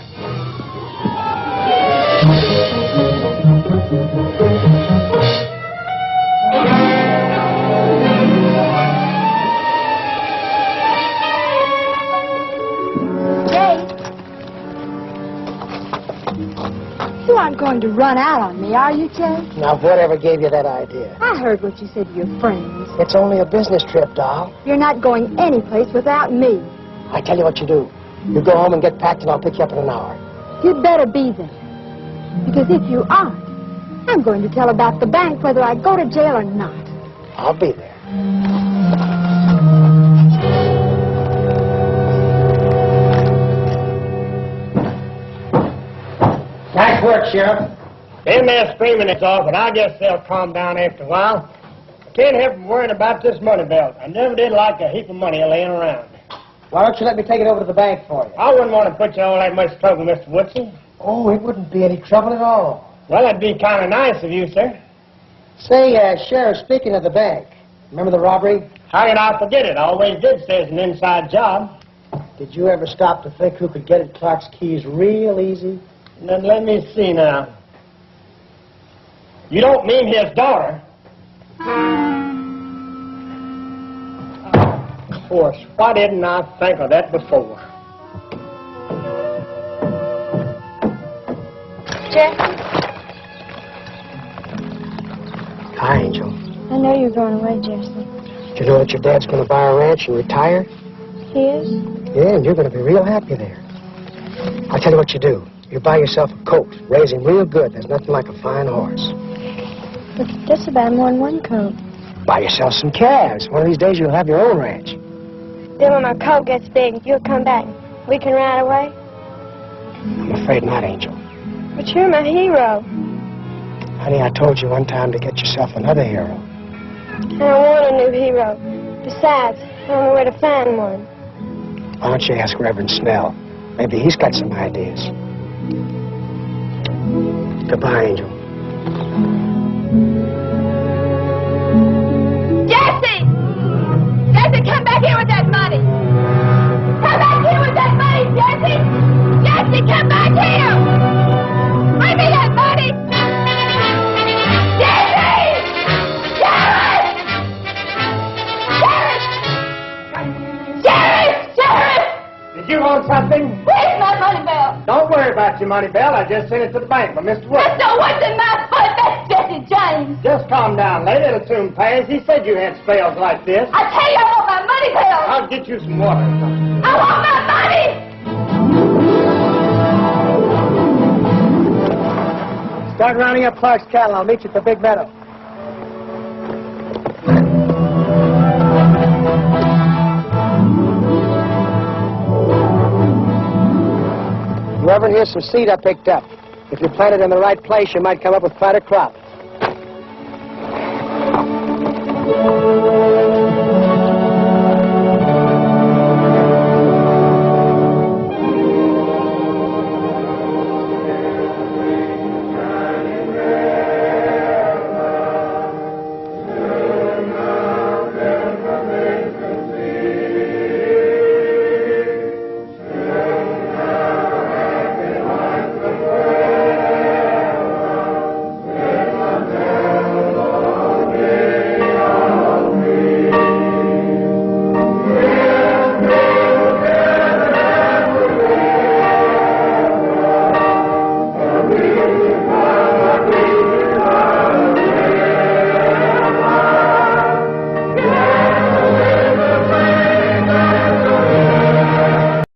[SPEAKER 13] You aren't going to run out on me, are you, Jay?
[SPEAKER 1] Now, whatever gave you that idea?
[SPEAKER 13] I heard what you said to your friends.
[SPEAKER 1] It's only a business trip, doll.
[SPEAKER 13] You're not going anyplace without me.
[SPEAKER 1] I tell you what you do. You go home and get packed, and I'll pick you up in an hour.
[SPEAKER 13] You'd better be there. Because if you aren't, I'm going to tell about the bank whether I go to jail or not.
[SPEAKER 1] I'll be there. Nice work, Sheriff.
[SPEAKER 12] Them there screaming it's off, but I guess they'll calm down after a while. I can't help from worrying about this money belt. I never did like a heap of money laying around.
[SPEAKER 1] Why don't you let me take it over to the bank for you?
[SPEAKER 12] I wouldn't want to put you in all that much trouble, Mr. Woodson.
[SPEAKER 1] Oh, it wouldn't be any trouble at all.
[SPEAKER 12] Well, that'd be kind of nice of you, sir.
[SPEAKER 1] Say, Sheriff, speaking of the bank, remember the robbery?
[SPEAKER 12] How can I forget it? I always did say it's an inside job.
[SPEAKER 1] Did you ever stop to think who could get at Clark's keys real easy?
[SPEAKER 12] Then let me see now. You don't mean his daughter? Of course. Why didn't I think of that before?
[SPEAKER 2] Jeff,
[SPEAKER 1] Hi, Angel.
[SPEAKER 2] I know you're going away, Jesse.
[SPEAKER 1] Do you know that your dad's going to buy a ranch and retire?
[SPEAKER 2] He is?
[SPEAKER 1] Yeah, and you're going to be real happy there. I'll tell you what you do. You buy yourself a colt, raise him real good. There's nothing like a fine horse.
[SPEAKER 2] But just about more than one coat.
[SPEAKER 1] Buy yourself some calves. One of these days you'll have your own ranch.
[SPEAKER 2] Then when my coat gets big, you'll come back. We can ride away?
[SPEAKER 1] I'm afraid not, Angel.
[SPEAKER 2] But you're my hero.
[SPEAKER 1] Honey, I told you one time to get yourself another hero.
[SPEAKER 2] I don't want a new hero. Besides, I don't know where to find one.
[SPEAKER 1] Why don't you ask Reverend Snell? Maybe he's got some ideas. Goodbye, Angel.
[SPEAKER 18] Jesse! Jesse, come back here with that money! Come back here with that money, Jesse! Jesse, come back here! Bring me that money! Jesse! Sheriff! Sheriff! Sheriff! Sheriff!
[SPEAKER 12] Did you want something?
[SPEAKER 18] Where's my money belt?
[SPEAKER 12] Don't worry about your money belt. I just sent it to the bank for Mr. Wood.
[SPEAKER 18] That's not what's in my foot. That's Jesse James.
[SPEAKER 12] Just calm down, lady. It'll soon pass. He said you had spells like this.
[SPEAKER 18] I tell you, I want my money belt.
[SPEAKER 12] I'll get you some water.
[SPEAKER 18] I want my money.
[SPEAKER 1] Start rounding up Clark's cattle. I'll meet you at the big meadow. Reverend, here's some seed I picked up. If you plant it in the right place, you might come up with quite a crop.